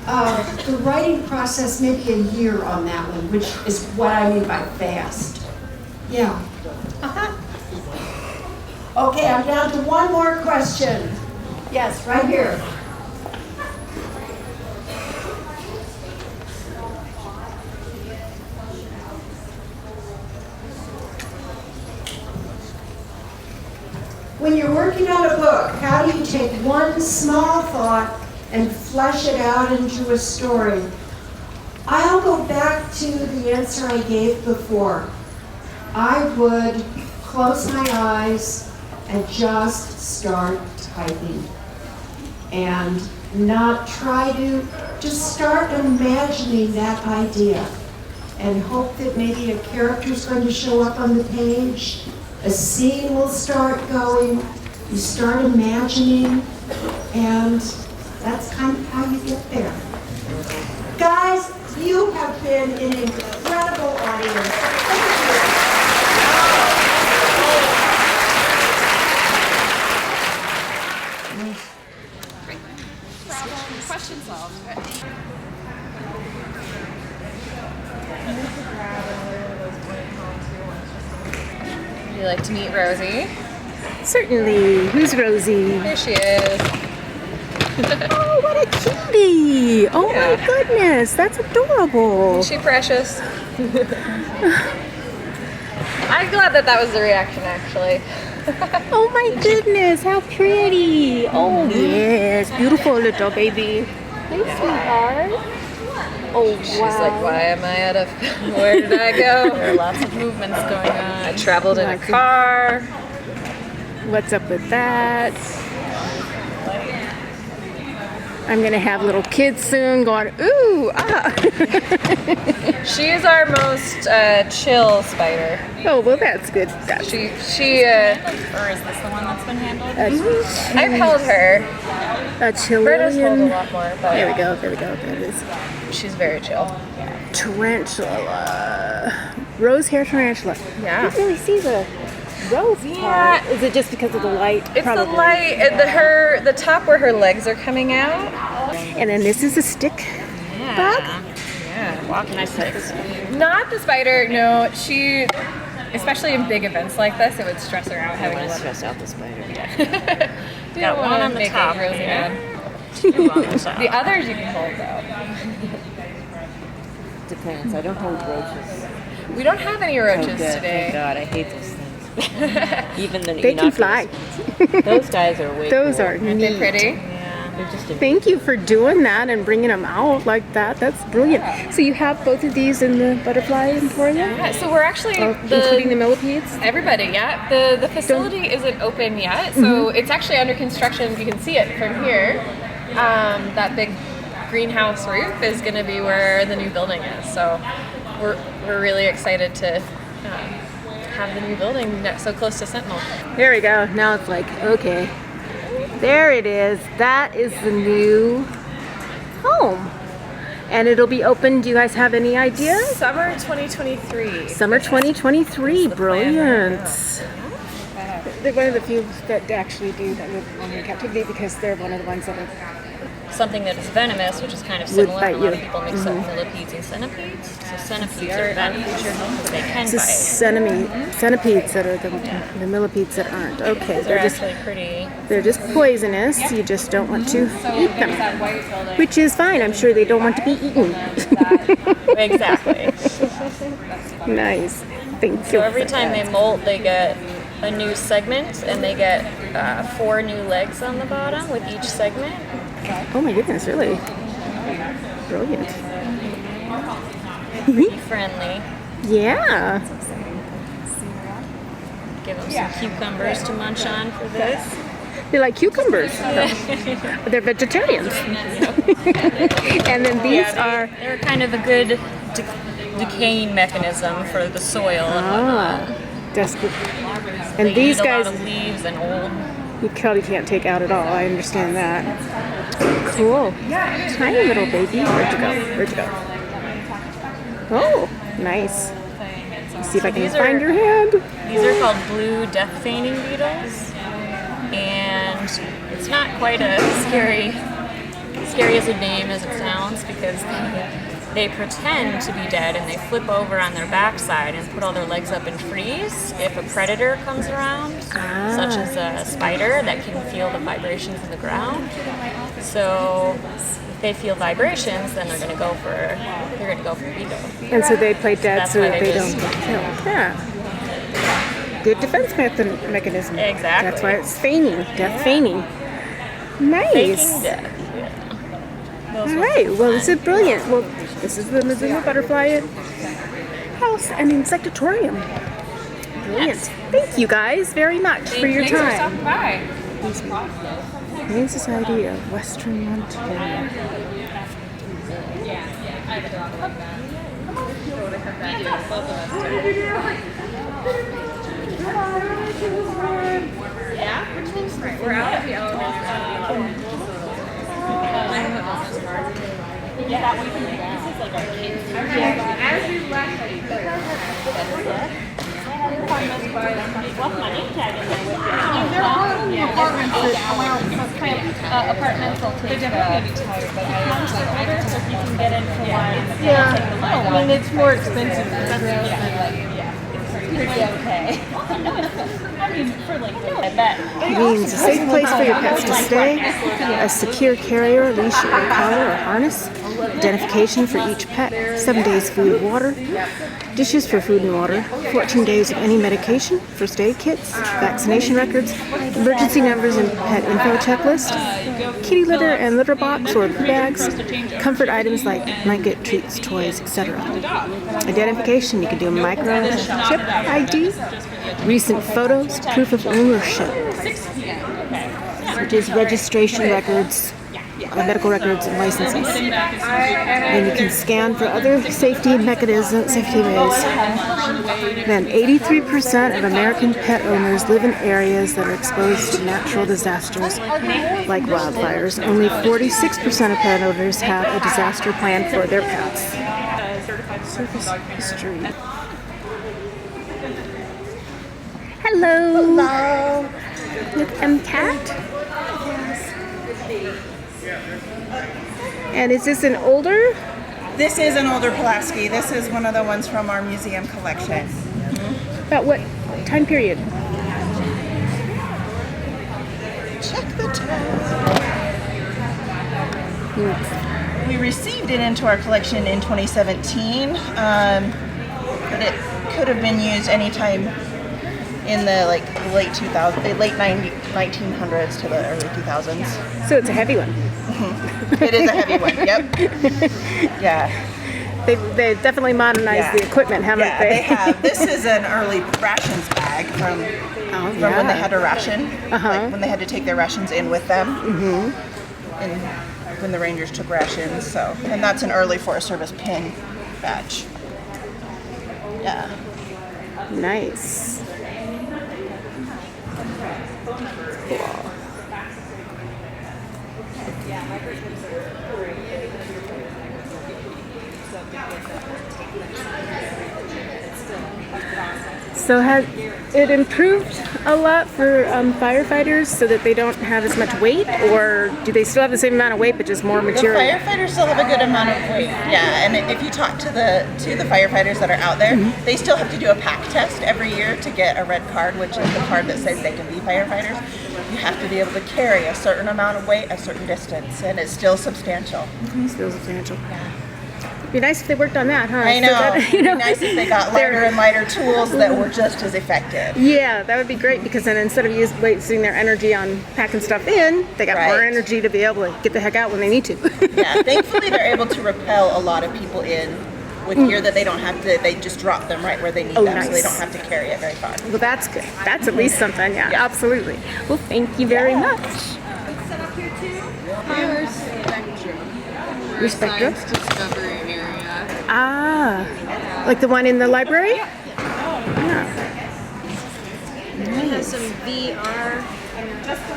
The writing process, maybe a year on that one, which is what I mean by fast. Yeah. Okay, I'm down to one more question. Yes, right here. When you're working on a book, how do you take one small thought and flesh it out into a story? I'll go back to the answer I gave before. I would close my eyes and just start typing and not try to, just start imagining that idea and hope that maybe a character's going to show up on the page. A scene will start going, you start imagining, and that's kind of how you get there. Guys, you have been an incredible audience. Thank you. Question solved. Would you like to meet Rosie? Certainly. Who's Rosie? Here she is. Oh, what a cutie! Oh Yeah. my goodness, that's adorable. Is she precious? I'm glad that was the reaction, actually. Oh my goodness, how pretty! Oh yes, beautiful little baby. Hey, sweetheart. Oh She's wow. like, why am I out of... Where did I go? There are lots of movements going on. I traveled in a car. What's up with that? I'm gonna have little kids soon going, ooh, ah. She is our most chill spider. Oh, well, that's good. That's She Or is this the one that's been handled? I've held her. a Britta's held a Chilean. lot more, but There we go, there we go, there it is. she's very chill. Tarantula. Rose hair tarantula. Yeah. You can't really see the rose part. Is it just because of the light? It's Probably. the light, the top where her legs are coming out. And then this is a stick bug. Yeah. Walking my sticks. Not the spider, no. She, especially in big events like this, it would stress her out I having want to to stress out the spider. You Got don't one want on to the make top it Rosie here. mad. Two on the top. The others you can hold though. Depends. I don't hold roaches. We don't have any roaches Oh, good. today. Thank God. I hate those things. Even the They can innocuous fly. ones. Those guys are way Those cool. are Aren't they neat. pretty? Yeah, they're just a Thank you for doing that and bringing them out like that. That's brilliant. So you have both of these in the butterfly emporium? Yeah, so we're actually Including the millipedes? everybody. Yeah, the facility isn't open yet, so it's actually under construction. You can see it from here. That big greenhouse roof is going to be where the new building is. So we're really excited to have the new building so close to Sentinel. There we go. Now it's like, okay. There it is. That is the new home. And it'll be open. Do you guys have any ideas? Summer 2023. Summer 2023. the plan. Brilliant. They're one of the few that actually do that with in captivity because they're one of the ones that are something that is venomous, which is kind of Would similar. bite A lot of you. people mix up millipedes and centipedes. So centipedes are venomous, but they can it's the bite. centipedes that are the millipedes that aren't. Okay, They're actually pretty. they're just poisonous. You just don't want to eat them, which is fine. I'm sure they don't want to be eaten. Exactly. Nice. Thank you. So every time they molt, they get a new segment, and they get 4 new legs on the bottom with each segment. Oh my goodness, really? Brilliant. Pretty friendly. Yeah. Give them some cucumbers to munch on for this. They like cucumbers. They're vegetarians. And then these are They're kind of a good decaying mechanism for the soil and whatnot. that's good. They And these eat a guys lot of leaves and old. you probably can't take out at all. I understand that. Cool. Tiny little baby. Where'd you go? Where'd you go? Oh, nice. Let's see if I can These find are- your hand. These are called blue death feigning beetles, and it's not quite as scary as a name as it sounds because they pretend to be dead and they flip over on their backside and put all their legs up and freeze if a predator comes around, such as a spider that can feel the vibrations in the ground. So if they feel vibrations, then they're gonna go for ego. And so they play dead That's so why that they they don't just- get killed. Yeah. Good defense mechanism. Exactly. That's why it's feigning. Death feigning. Nice. Faking death. All right. Well, this is brilliant. Well, this is the Missoula Butterfly House and Insectatorium. Brilliant. Thank you guys very much for your Thanks for time. stopping by. Humane Society of Western Montana. We're out at the elevator. As we left, apartments will take I mean, it's more expensive. It means a safe place for your pets to stay, a secure carrier, leash, or collar or harness, identification for each pet, 7 days food, water, dishes for food and water, 14 days of any medication, first aid kits, vaccination records, emergency numbers and pet info checklist, kitty litter and litter box or bags, comfort items like blanket, treats, toys, etc. Identification, you can do a microchip ID, recent photos, proof of ownership, such as registration records, medical records and licenses. Then you can scan for other safety mechanisms, safety ways. Then 83% of American pet owners live in areas that are exposed to natural disasters like wildfires. Only 46% of pet owners have a disaster plan for their pets. Surface history. Hello. Hello. With MCAT. And is this an older? This is an older Pulaski. This is one of the ones from our museum collection. About what time period? Check the tag. We received it into our collection in 2017, but it could have been used anytime in the late 1900s to the early 2000s. So it's a heavy one. It is a heavy one. Yep. Yeah. They definitely modernized the equipment, haven't Yeah, they? they have. This is an early rations bag from when they had a ration, like when they had to take their rations in with them, and when the Rangers took rations. So, and that's an early Forest Service pin badge. Yeah. Nice. Cool. So has it improved a lot for firefighters so that they don't have as much weight, or do they still have the same amount of weight but just more material? The firefighters still have a good amount of weight. Yeah, and if you talk to the firefighters that are out there, they still have to do a pack test every year to get a red card, which is the card that says they can be firefighters. You have to be able to carry a certain amount of weight a certain distance, and it's still substantial. Still substantial. Yeah. It'd be nice if they worked on that, huh? I know. So that, It'd be nice if they got lighter and lighter tools that were just as effective. Yeah, that would be great, because then instead of wasting their energy on packing stuff in, they got more energy to be able to get the heck out when they need to. Yeah, thankfully they're able to repel a lot of people in with gear that they don't have to, they just drop them right where they need them, nice. so they don't have to carry it very far. Well, that's good. That's at least something, yeah, absolutely. Well, thank you very much. Set up here too. Here's Spectrum. Your Spectrum? Science discovery area. Ah, like the one in the library? Yeah. We have some VR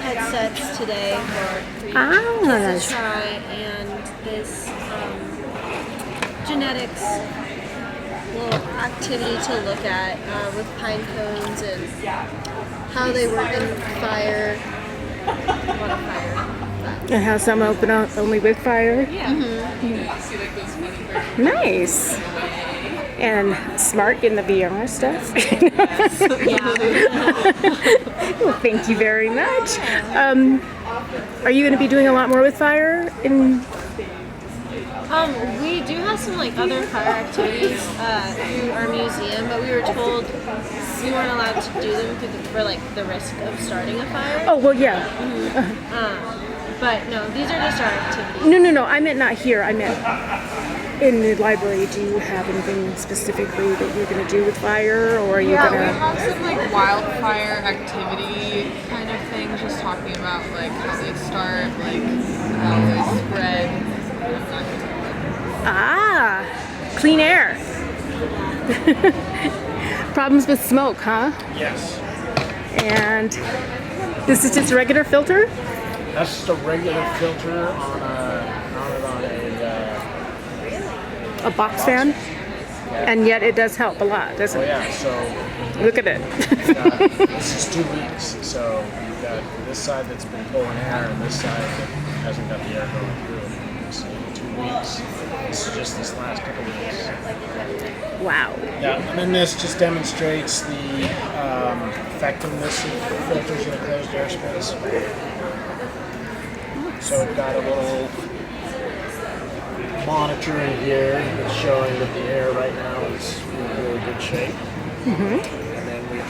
headsets today for kids to try, and this genetics little activity to look at with pine cones and how they work in fire. A lot of fire. And how some open up only with fire? Yeah. Nice. And smart in the VR stuff. Well, thank you very much. Are you going to be doing a lot more with fire? We do have some other fire activities through our museum, but we were told we weren't allowed to do them for the risk of starting a fire. Oh, well, yeah. But no, these are just our activities. No. I meant not here. I meant in the library. Do you have anything specifically that you're going to do with fire, or are you going to? We have some wildfire activity kind of things, just talking about how they start, how they spread. Ah, clean air. Problems with smoke, huh? Yes. And this is just a regular filter? That's just a regular filter on a box fan? And yet it does help a lot, doesn't it? Yeah, so look at it. this is 2 weeks, so you've got this side that's been pulling air and this side that hasn't got the air going through. So 2 weeks. This is just this last couple of weeks. Wow. Yeah, and then this just demonstrates the effectiveness of filters in a closed airspace. So we've got a little monitor in here that's showing that the air right now is in really good shape. And then we can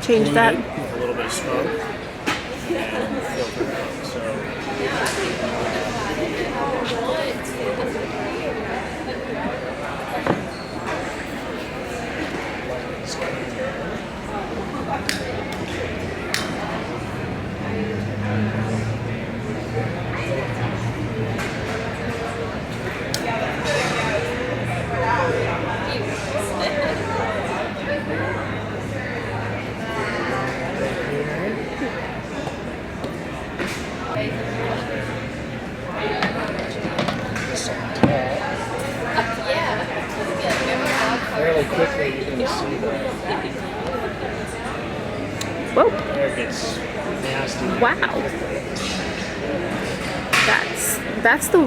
change that with a little bit of smoke and filter it out. So fairly quickly you're going to see that air gets nasty. Wow. That's the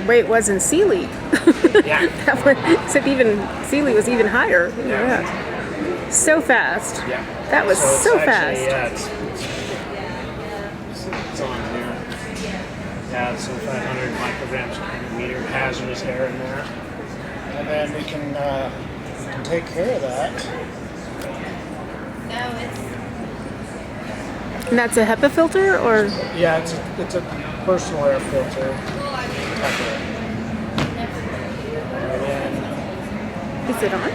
way it was in Sealy. Yeah. Except even Sealy was even higher. Yeah. So fast. Yeah. That was so fast. Yeah, it's on here. Yeah, so 500 micrograms per meter hazardous air in there. And then we can take care of that No, it's And that's a HEPA filter, or? Yeah, it's a personal air filter. Is it on?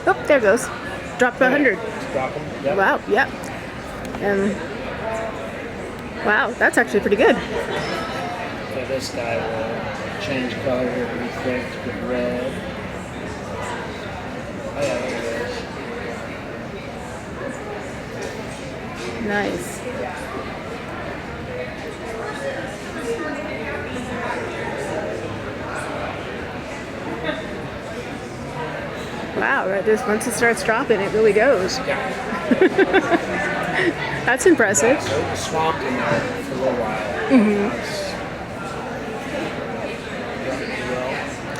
Oh, there it goes. Dropped 100. Drop them. Yep. Wow, yep. And wow, that's actually pretty good. Okay, this guy will change color here pretty quick to get red. Oh yeah, there it is. Nice. Wow, right, just once it starts dropping, it really goes. That's impressive. So it was swamped in there for a little while.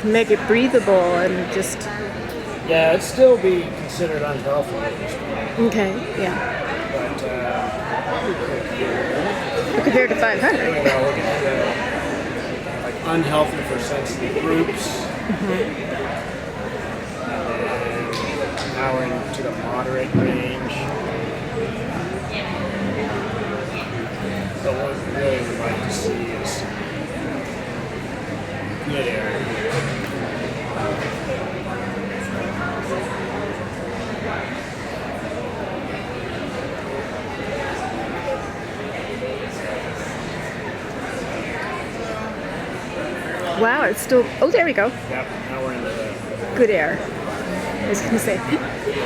Make it breathable and just. Yeah, it'd still be considered unhealthy at this point. Okay, yeah. But Compared to 500. look at like unhealthy for sensitive groups. Now we're into the moderate range. So what we really would like to see is good air. Wow, it's still. Oh, there we go. Yep, now we're into the Good air. I was going to say.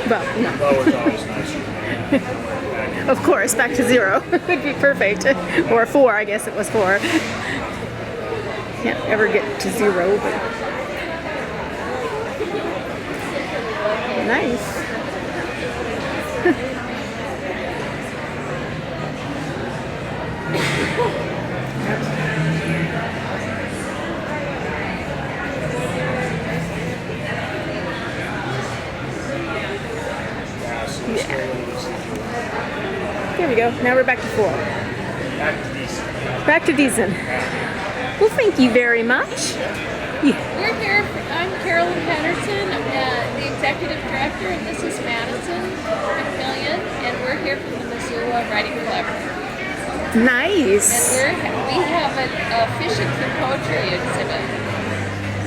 Well, no. lower's always nicer. Of course, back to 0 would be perfect. Or 4, I guess it was 4. Can't ever get to 0, but. Nice. There we go. Now we're back to 4. Back to decent. Well, thank you very much. Yeah. We're here. I'm Carolyn Patterson, the executive director, and this is Madison McMillian, and we're here from the Missoula Writing Collaborative. Nice. And we have a fishing for poetry exhibit.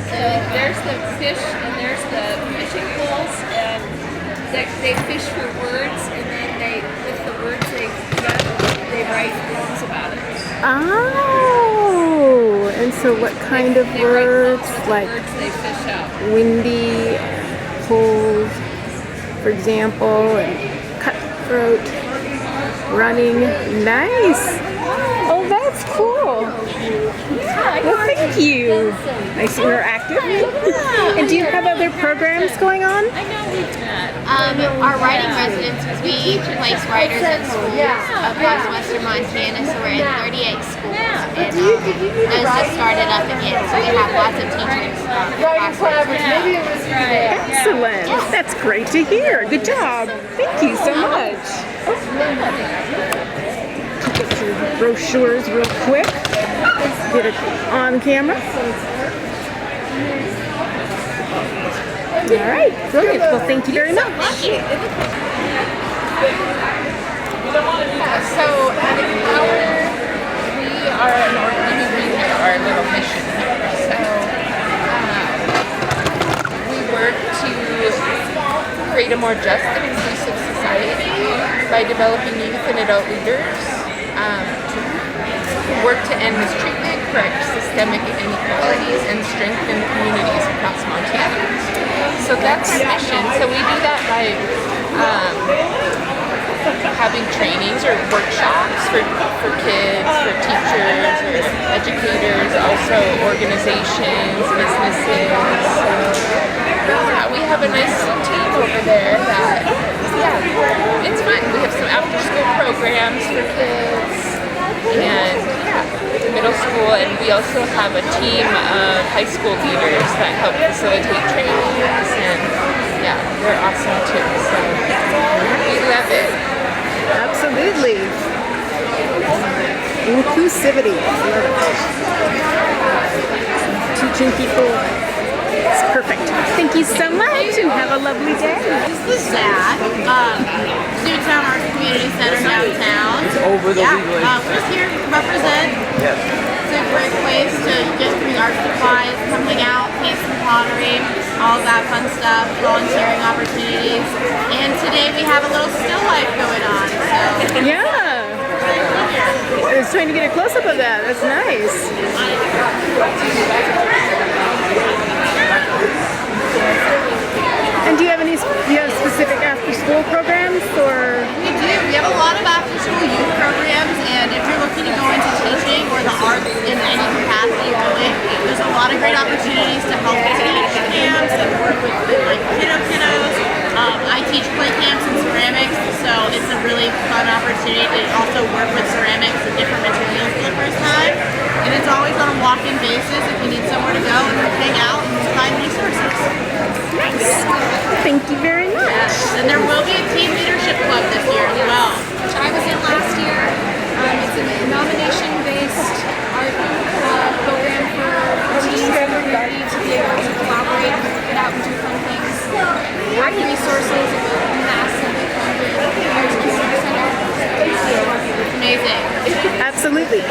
So there's the fish, and there's the fishing poles, and they fish for words, and then with the words they get, they write poems about it. Oh, and so what kind of words? Like words they fish out. windy, cold, for example, and cutthroat, running. Nice. Oh, that's cool. Well, thank you. Nice interactive. And do you have other programs going on? Our writing residences, we place writers in schools across western Montana, so we're in 38 schools. And those just started up again, so we have lots of teachers across Excellent. That's great to hear. Good job. Thank you so much. Get your brochures real quick. Get it on camera. All right, brilliant. Well, thank you very much. So at Empower, we are our little mission here. So we work to create a more just and inclusive society by developing youth and adult leaders. Work to end mistreatment, correct systemic inequalities, and strengthen communities across Montana. So that's our mission. So we do that by having trainings or workshops for kids, for teachers, or educators, also organizations, businesses. We have a nice team over there that, it's fun. We have some after-school programs for kids and middle school, and we also have a team of high school leaders that help facilitate trainings, and they're awesome too. So we love it. Absolutely. Inclusivity. I love it. Teaching people That's perfect. Thank you so much and have a lovely day. This is Zach, Newtown Arts Community Center downtown. Over the legal age. We're just here to represent. Yes. It's a great place to get free art supplies, come hang out, paint some pottery, all that fun stuff, volunteering opportunities. And today we have a little still life going on. So Yeah. I was trying to get a close-up of that. That's nice. And do you have specific after-school programs or? we do. We have a lot of after-school youth programs, and if you're looking to go into teaching or the arts in any capacity, really, there's a lot of great opportunities to help teach camps and work with like kiddos. I teach play camps and ceramics, so it's a really fun opportunity to also work with ceramics and different materials for the first time. And it's always on a walk-in basis if you need somewhere to go and hang out and find resources. Nice. Thank you very much. Yes. And there will be a team leadership club this year as well. Which I was in last year. It's a nomination-based art program for teams and community to be able to collaborate and get out and do fun things. Great resources, massively funded Arts Community Center. It's amazing. Absolutely.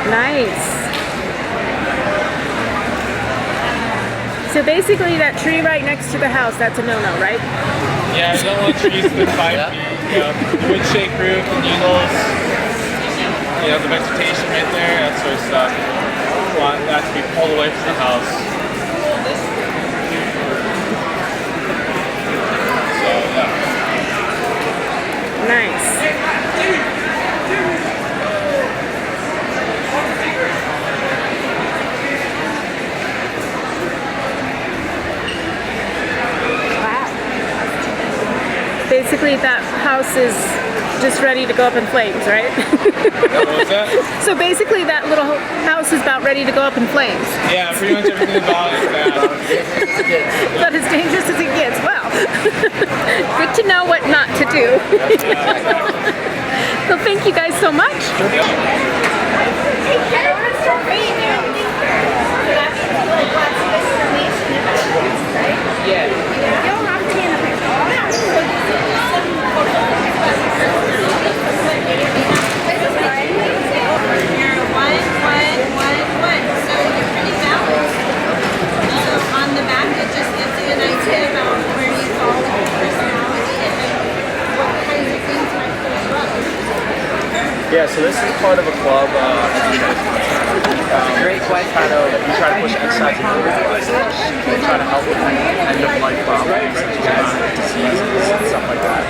Nice. So basically that tree right next to the house, that's a no-no, right? Yeah, you don't want trees within 5 feet. You know, the wood shake roof, the needles, you know, the vegetation right there, that sort of stuff. You want that to be pulled away from the house. So, yeah. Nice. Basically, that house is just ready to go up in flames, right? What was that? So basically, that little house is about ready to go up in flames. Yeah, pretty much everything about it is bad. But as dangerous as it gets. Well, good to know what not to do. So thank you guys so much. Yeah. Yeah, so this is part of a club. Great way kind of we try to push exercise and we try to help with end of life problems such as chronic diseases and stuff like that.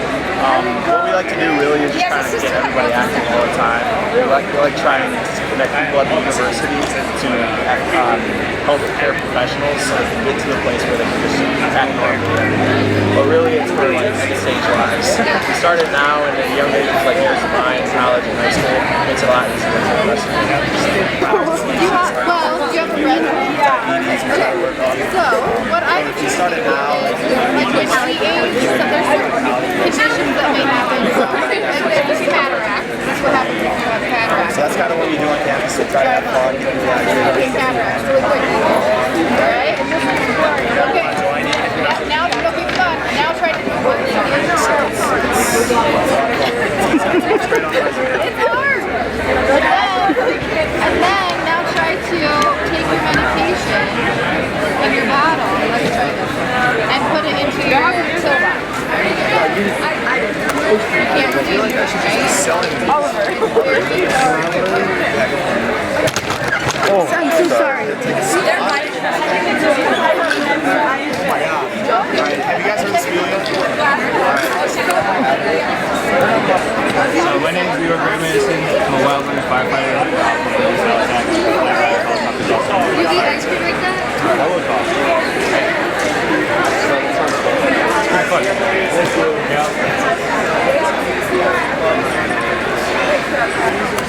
What we like to do really is just kind of get everybody active all the time. We like trying to connect people at the university to healthcare professionals so they can get to the place where they can just act normally. But really it's for like end-stage lives. We started now and at young ages like years of mine, college and high school, it makes it a lot easier for the rest of the Do you have a red diabetes, we try to work on. So, what I would do started now, is, like with the age, so there's certain conditions that may happen. Like there's cataract. That's what happens if you have cataract. So that's kind of what we do on campus, to try to have fun. Cataract, really quick. Alright? Okay. Now it's looking fun. Now try to do what it's hard. And then now try to take your medication in your bottle. Let's try this. And put it into your pill box. You can't see yours, right? Oliver. Oh, I'm so sorry. Have you guys heard of Missoula? So my name is Leroy Medicine. I'm a wildland firefighter. You eat ice cream like that? That was awesome. Pretty fun. Yeah.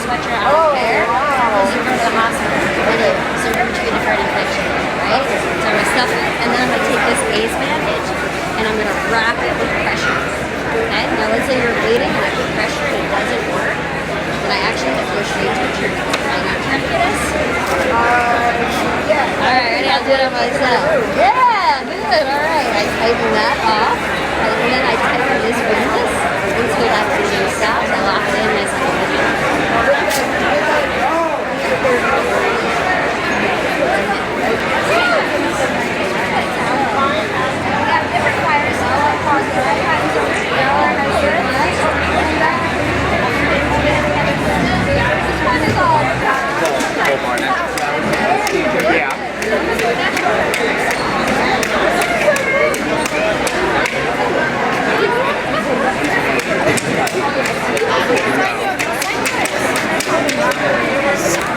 Sweater out there because you go to the hospital and so you're treated for an infection, right? So I'm gonna stuff it, and then I'm gonna take this ACE bandage and I'm gonna wrap it with pressure. Okay? Now let's say you're bleeding and I put pressure and it doesn't work, then I actually have to go straight to a tourniquet. Are you not trying to get us? Yeah. Alright, ready? I'll do it on myself. Yeah, good. Alright. I tighten that off, and then I tighten this windlass until that bleeding stops. I lock it in nice and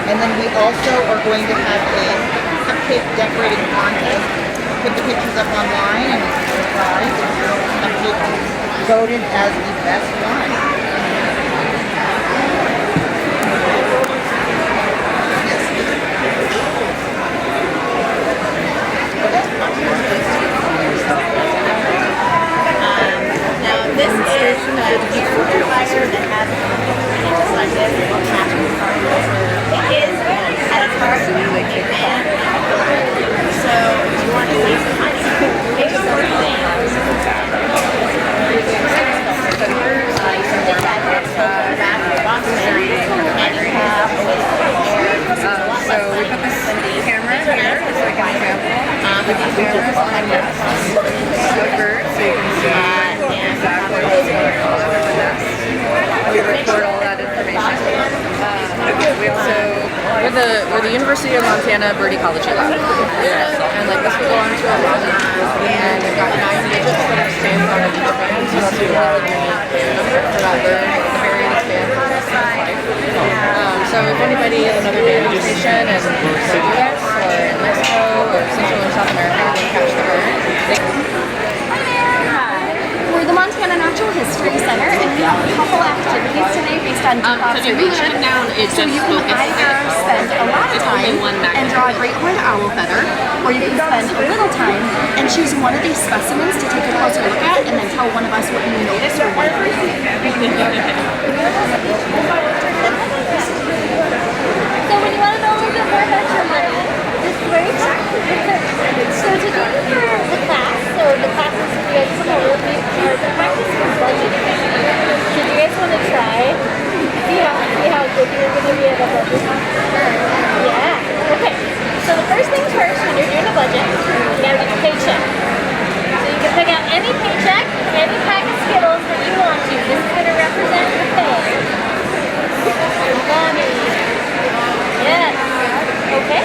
And then we also are going to have a cupcake decorating contest. Put the pictures up online and it's a prize. And your cupcake voted as the best one. Now this is the fire that has selected it is at a car so you want to use make a So we put this camera here, it's like an example. With these cameras on your over, so you can see exactly what's going on with the nest. We record all that information. We also we're the University of Montana Birdecology Lab. And like this will go onto a run, and we've got 9 digits that are stamped on each band, so that's a really unique number for that bird, the various band for its life. So if anybody is another band station in the US or in Mexico or Central or South America can catch the bird, they can. We're the Montana Natural History Center, and we have a couple activities today based on deep observation. So you can either spend a lot of time and draw a great horned owl feather, or you can spend a little time and choose one of these specimens to take a closer look at, and then tell one of us what you noticed or what you So when you want to know a little bit more about your money, this works. So today for the class, so the class is you guys come over, we are practicing budgeting. So do you guys want to try? See how good you're going to be at a budget? Yeah. Okay. So the first things first, when you're doing a budget, you got to get a paycheck. So you can pick out any paycheck, any pack of Skittles that you want to. This is going to represent your pay. Money. Yes. Okay.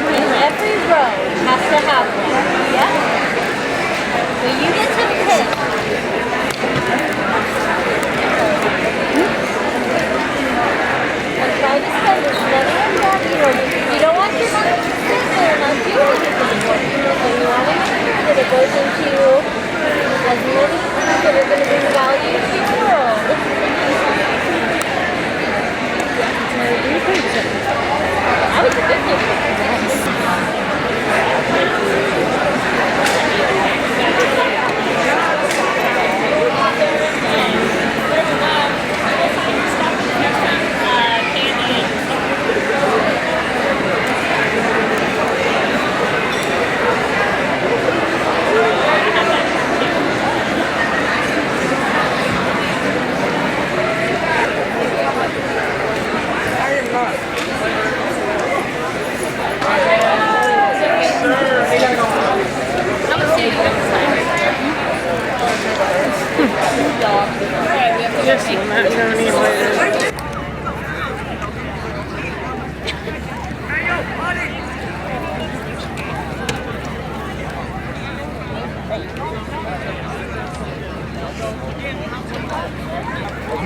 And every row has to have one. Yeah? So you get to pick. And try to spend as many as possible. You don't want your money to sit there and not do anything. And you want to make sure that it goes into as many things that are going to bring value to your world. I was a good picture.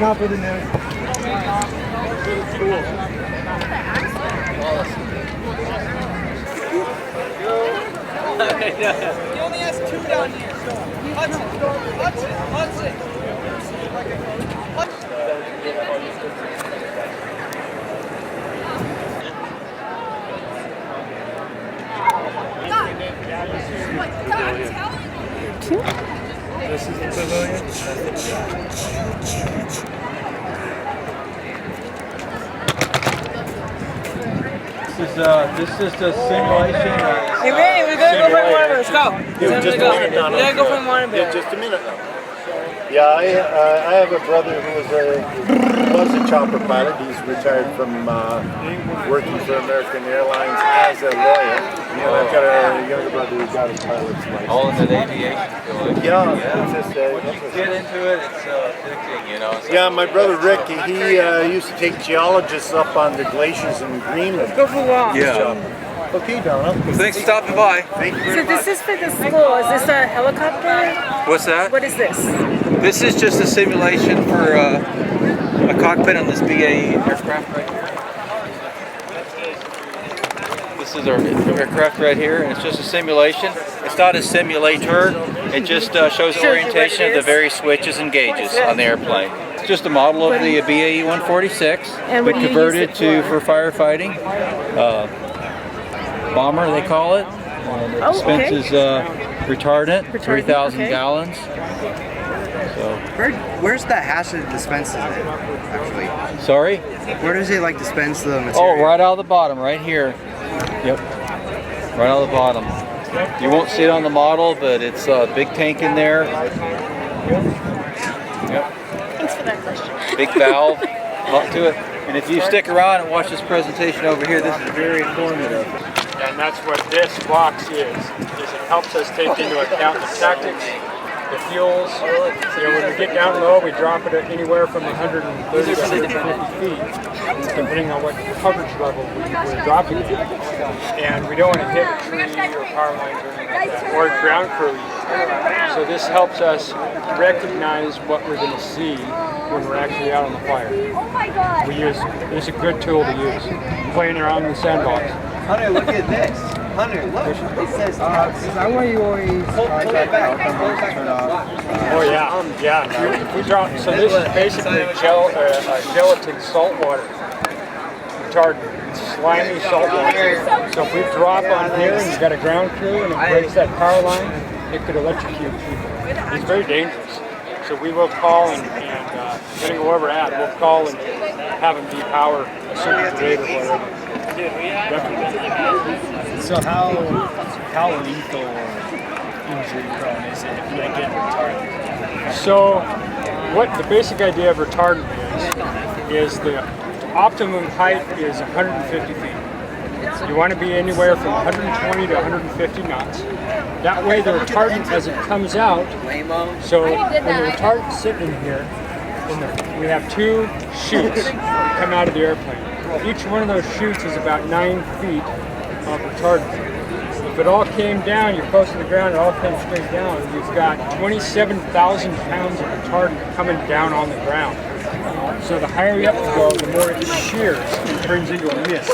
Not for the news. He only has 2 down here. Hudson. This is the pavilion. This is the simulation. Hey, man, we're gonna go for one. Let's go. Just a minute, Donna. We gotta go for one. Yeah, just a minute. Yeah, I have a brother who was a chopper pilot. He's retired from working for American Airlines as a lawyer. And I've got a younger brother who's got his pilot's license. All in the aviation field. Yeah, it's just when you get into it, it's addicting, you know. yeah, my brother Rick, he used to take geologists up on the glaciers in Greenland. Go for one. Yeah. Okay, Donna. Well, thanks for stopping by. Thank you very So much. this is for the school. Is this a helicopter? What's that? What is this? This is just a simulation for a cockpit on this BAE aircraft right here. This is our aircraft right here, and it's just a simulation. It's not a simulator. It just shows the orientation of the various switches and gauges on the airplane. It's just a model of the BAE 146, And but what do you converted use it for firefighting. Bomber, they call it. It Oh, okay. dispenses retardant, 3,000 okay. gallons. So, Where's the hazard dispenses it, actually? sorry? Where does it like dispense the Oh, material? right out of the bottom, right here. Yep. Right out of the bottom. You won't see it on the model, but it's a big tank in there. Yep. Thanks for that question. Big valve, a lot to it. And if you stick around and watch this presentation over here, this is very informative. And that's what this box is it helps us take into account the tactics, the fuels. You know, when we get down low, we drop it at anywhere from 130 to 150 feet, depending on what coverage level we're dropping it. And we don't want to hit a tree or power lines or anything like that, or ground crew. So this helps us recognize what we're going to see when we're actually out on the fire. It's a good tool to use, playing around in the sandbox. Hunter, look at this. Hunter, look. It says Is that why you always try to turn off? Oh yeah. If we drop, so this is basically gelatin salt water retardant. It's slimy salt water. So if we drop on here and you've got a ground crew and it breaks that power line, it could electrocute people. It's very dangerous. So we will call and depending on where we're at, we'll call and have them depower a certain grade or whatever. Definitely. So how lethal injury prone is it if they get retarded? So what the basic idea of retardant is the optimum height is 150 feet. You want to be anywhere from 120 to 150 knots. That way the retardant, as it comes out, so when the retardant's sitting in here, we have 2 chutes that come out of the airplane. Each one of those chutes is about 9 feet of retardant. If it all came down, you're close to the ground, it all came straight down, you've got 27,000 pounds of retardant coming down on the ground. So the higher you up you go, the more it shears and turns into a mist.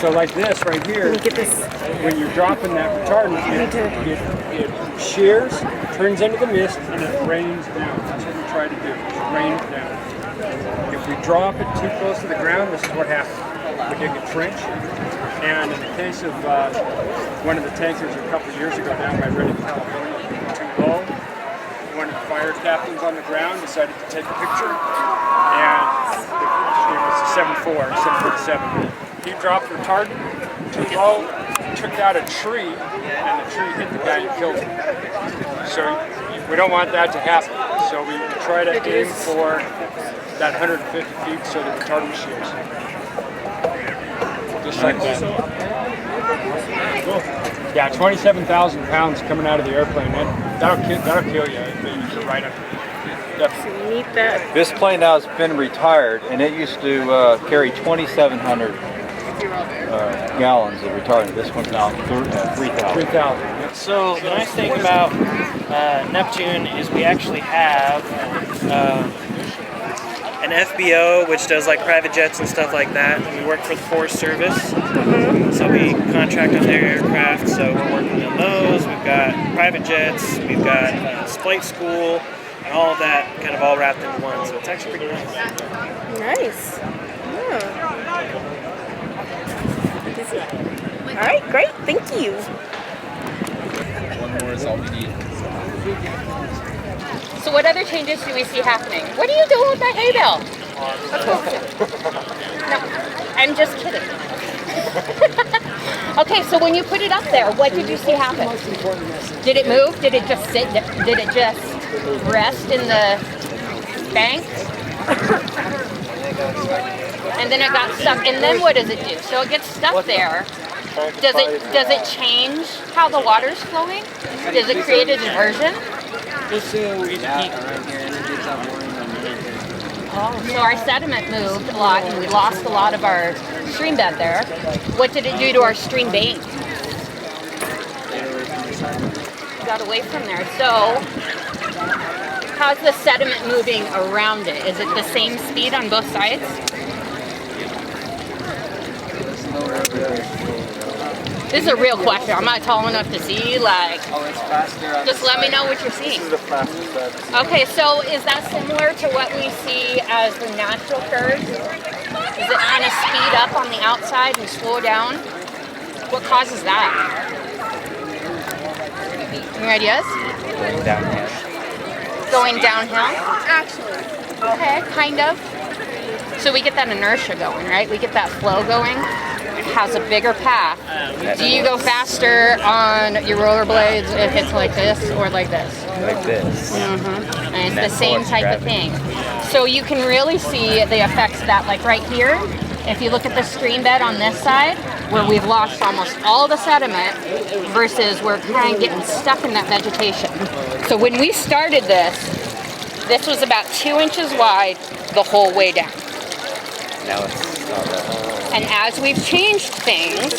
So like this right here, when you're dropping that retardant, it shears, turns into the mist, and it rains down. That's what we try to do, rain it down. If we drop it too close to the ground, this is what happens. We dig a trench, and in the case of one of the tankers a couple of years ago down by Redding, California, too low, one of the fire captains on the ground decided to take a picture, and it was a 747. He dropped retardant too low, took out a tree, and the tree hit the guy and killed him. So we don't want that to happen. So we try to aim for that 150 feet so the retardant shears. Just like that. Yeah, 27,000 pounds coming out of the airplane. That'll kill you if you're right under it. Definitely. This plane now has been retired, and it used to carry 2,700 gallons of retardant. This one's now 3,000. 3,000. So the nice thing about Neptune is we actually have an FBO, which does like private jets and stuff like that. We work for the Forest Service, so we contract on their aircraft, so we're working on those. We've got private jets, we've got flight school, and all of that kind of all wrapped into one, so it's actually pretty nice. Nice. All right, great. Thank you. One more is all we need. So what other changes do we see happening? What are you doing with my hay bale? No, I'm just kidding. Okay, so when you put it up there, what did you see happen? Did it move? Did it just sit? Did it just rest in the bank? And then it got stuck. And then what does it do? So it gets stuck there. Does it change how the water's flowing? Does it create a diversion? Oh, so our sediment moved a lot and we lost a lot of our stream bed there. What did it do to our stream bank? Got away from there. So how's the sediment moving around it? Is it the same speed on both sides? This is a real question. I'm not tall enough to see. Like, just let me know what you're seeing. This is the fastest I've seen. Okay, so is that similar to what we see as the natural curves? Does it kind of speed up on the outside and slow down? What causes that? Any ideas? Going downhill. Going downhill? Actually. Okay, kind of. So we get that inertia going, right? We get that flow going. It has a bigger path. Do you go faster on your rollerblades if it's like this or like this? Like this. Mm-hmm. And it's the same type of thing. So you can really see the effects of that, like right here. If you look at the stream bed on this side, where we've lost almost all the sediment versus we're kind of getting stuck in that vegetation. So when we started this was about 2 inches wide the whole way down. Now it's And as we've changed things,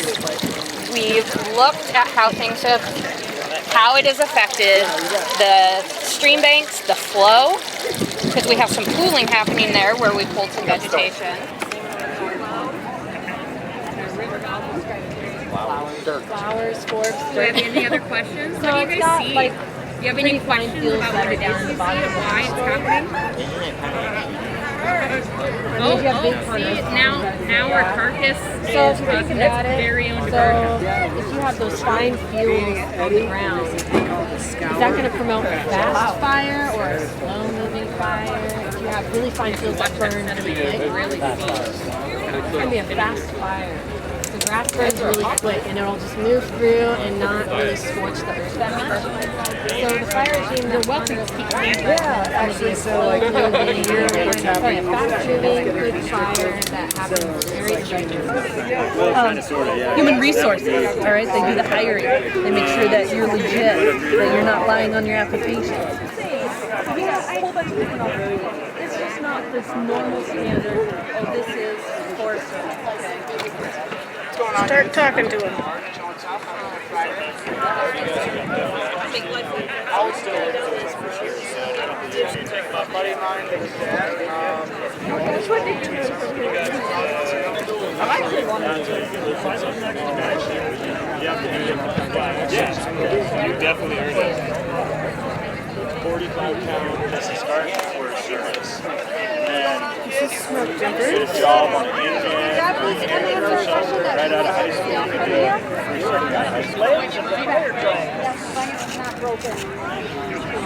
we've looked at how things have, how it has affected the stream banks, the flow, because we have some pooling happening there where we pulled some vegetation. Flowers, forbs. Do you have any other questions? So What do you it's guys got, see? like, Do you have any questions about what it is you see and why it's happening? Oh, see, now our carcass So if you think about it, very own so if you have those fine fuels on the ground, is that going to promote a fast fire or a slow moving fire? If you have really fine fuels that burn really quick, it's going to be a fast fire. The grass burns really quick and it'll just move through and not really scorch the earth that much. So the fire regime, they're welcome to keep changing. Yeah, actually, so like fast moving good fire that happens very irregularly. Human resources, all right? They do the hiring. They make sure that you're legit, that you're not lying on your application. We have a whole bunch of different alternatives. It's just not this normal standard, oh, this is Forest Service. Start talking to him. I would still look for this for sure. Take my buddy of mine to his dad. That's what they do. I actually wanted to. Yeah, you definitely earned it. 45 pound SSR for service. And then did a job on an in-man shelter right out of high school.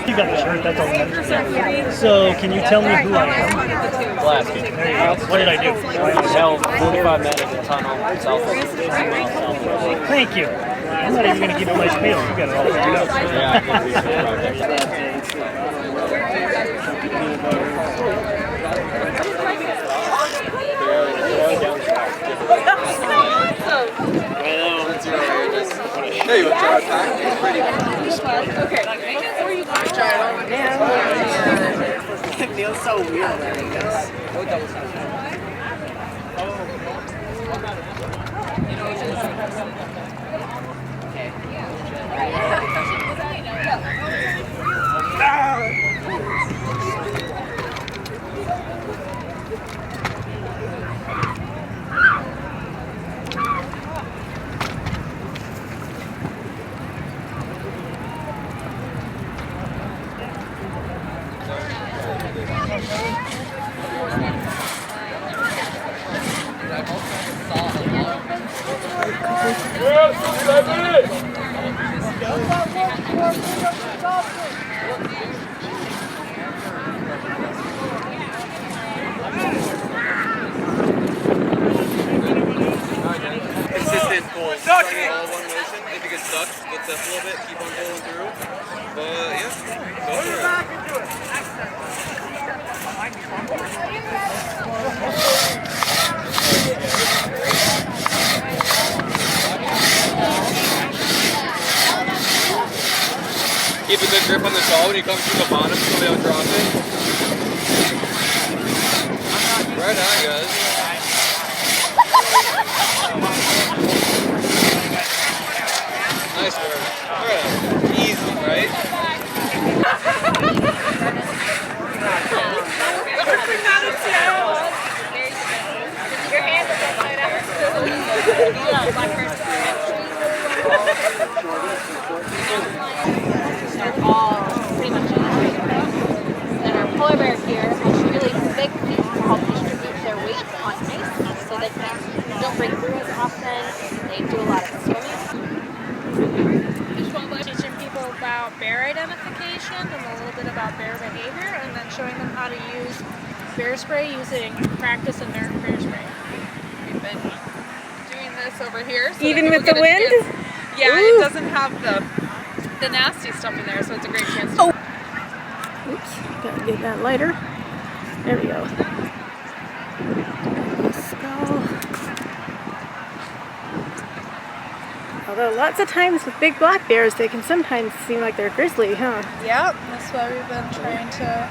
You got the shirt, that's all that matters. So, can you tell me who I am? Glasgow. There you go. What did I do? You held 45 minutes in the tunnel south. Thank you. I'm not even going to give you my spiel. You got it all figured out. Hey, you want to try our pack? Okay. Let's try it on. It feels so weird wearing this. Consistent pulls. All one motion. If you get stuck, split step a little bit, keep on pulling through. But yeah, go for it. Keep a good grip on the saw when you come through the bottom so they don't drop it. Right on, guys. Nice work. Alright. Easy, right? Your hand is upside down. They're all pretty much in the same place. Then our polar bear here has really big feet to help distribute their weight on ice, so they don't break through as often. They do a lot of swimming. Teaching people about bear identification and a little bit about bear behavior, and then showing them how to use bear spray using practice and bear spray. We've been doing this over here. So Even with the wind? Yeah, Ooh. it doesn't have the nasty stuff in there, so it's a great chance to. Oops, gotta get that lighter. There we go. Let's go. Although lots of times with big black bears, they can sometimes seem like they're grizzly, huh? Yep, that's why we've been trying to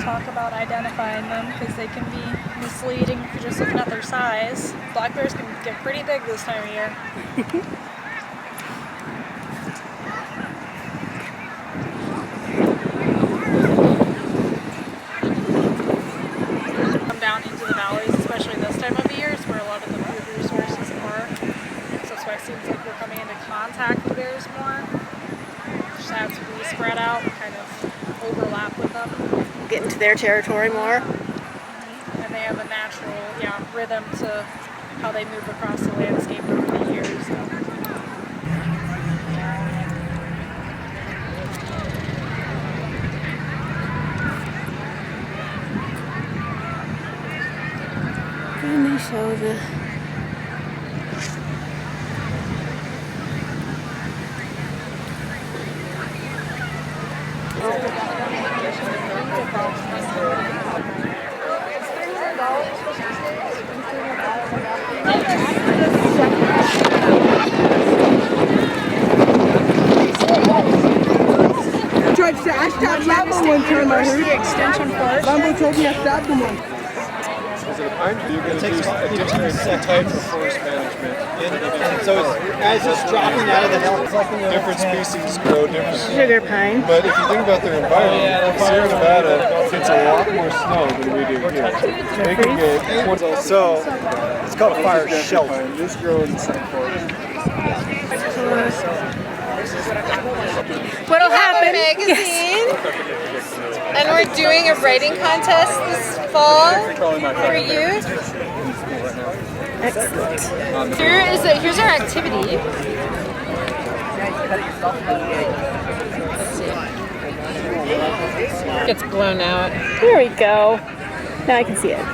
talk about identifying them, because they can be misleading if you're just looking at their size. Black bears can get pretty big this time of year. Come down into the valleys, especially this time of year, is where a lot of the food resources are. So that's why it seems like we're coming into contact with bears more. Just as we spread out, kind of overlap with them. Get into their territory more. And they have a natural, rhythm to how they move across the landscape over the years. So. And they show the I stopped Lambo one time, I heard. Extension cord. Lambo told me I stopped him one. Is it a pine tree? You're going to do a different type of forest management. So as it's dropping out of the hill, different species grow different. sugar pine. But if you think about their environment, Sierra Nevada gets a lot more snow than we do here. They can get so it's called a fire shelter. This grows in the same forest. What'll happen? Magazine, and we're doing a writing contest this fall for youth. Excellent. Here's our activity. Let's see. Gets blown out. There we go. Now I can see it.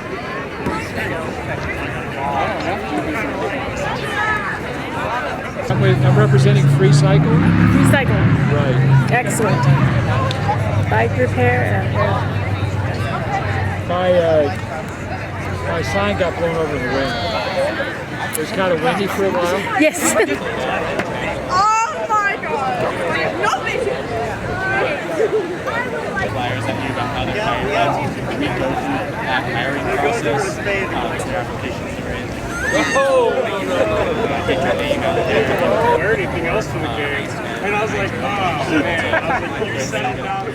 I'm representing Free Cycle. Free cycle. Right. Excellent. Bike repair and My sign got blown over in the wind. It was kind of windy for a while. yes. Oh my God! Flyers that hear about how they're hired. We go through that hiring process, their applications are in. Anything else for the game? And I was like, oh man, I was like, you set it down.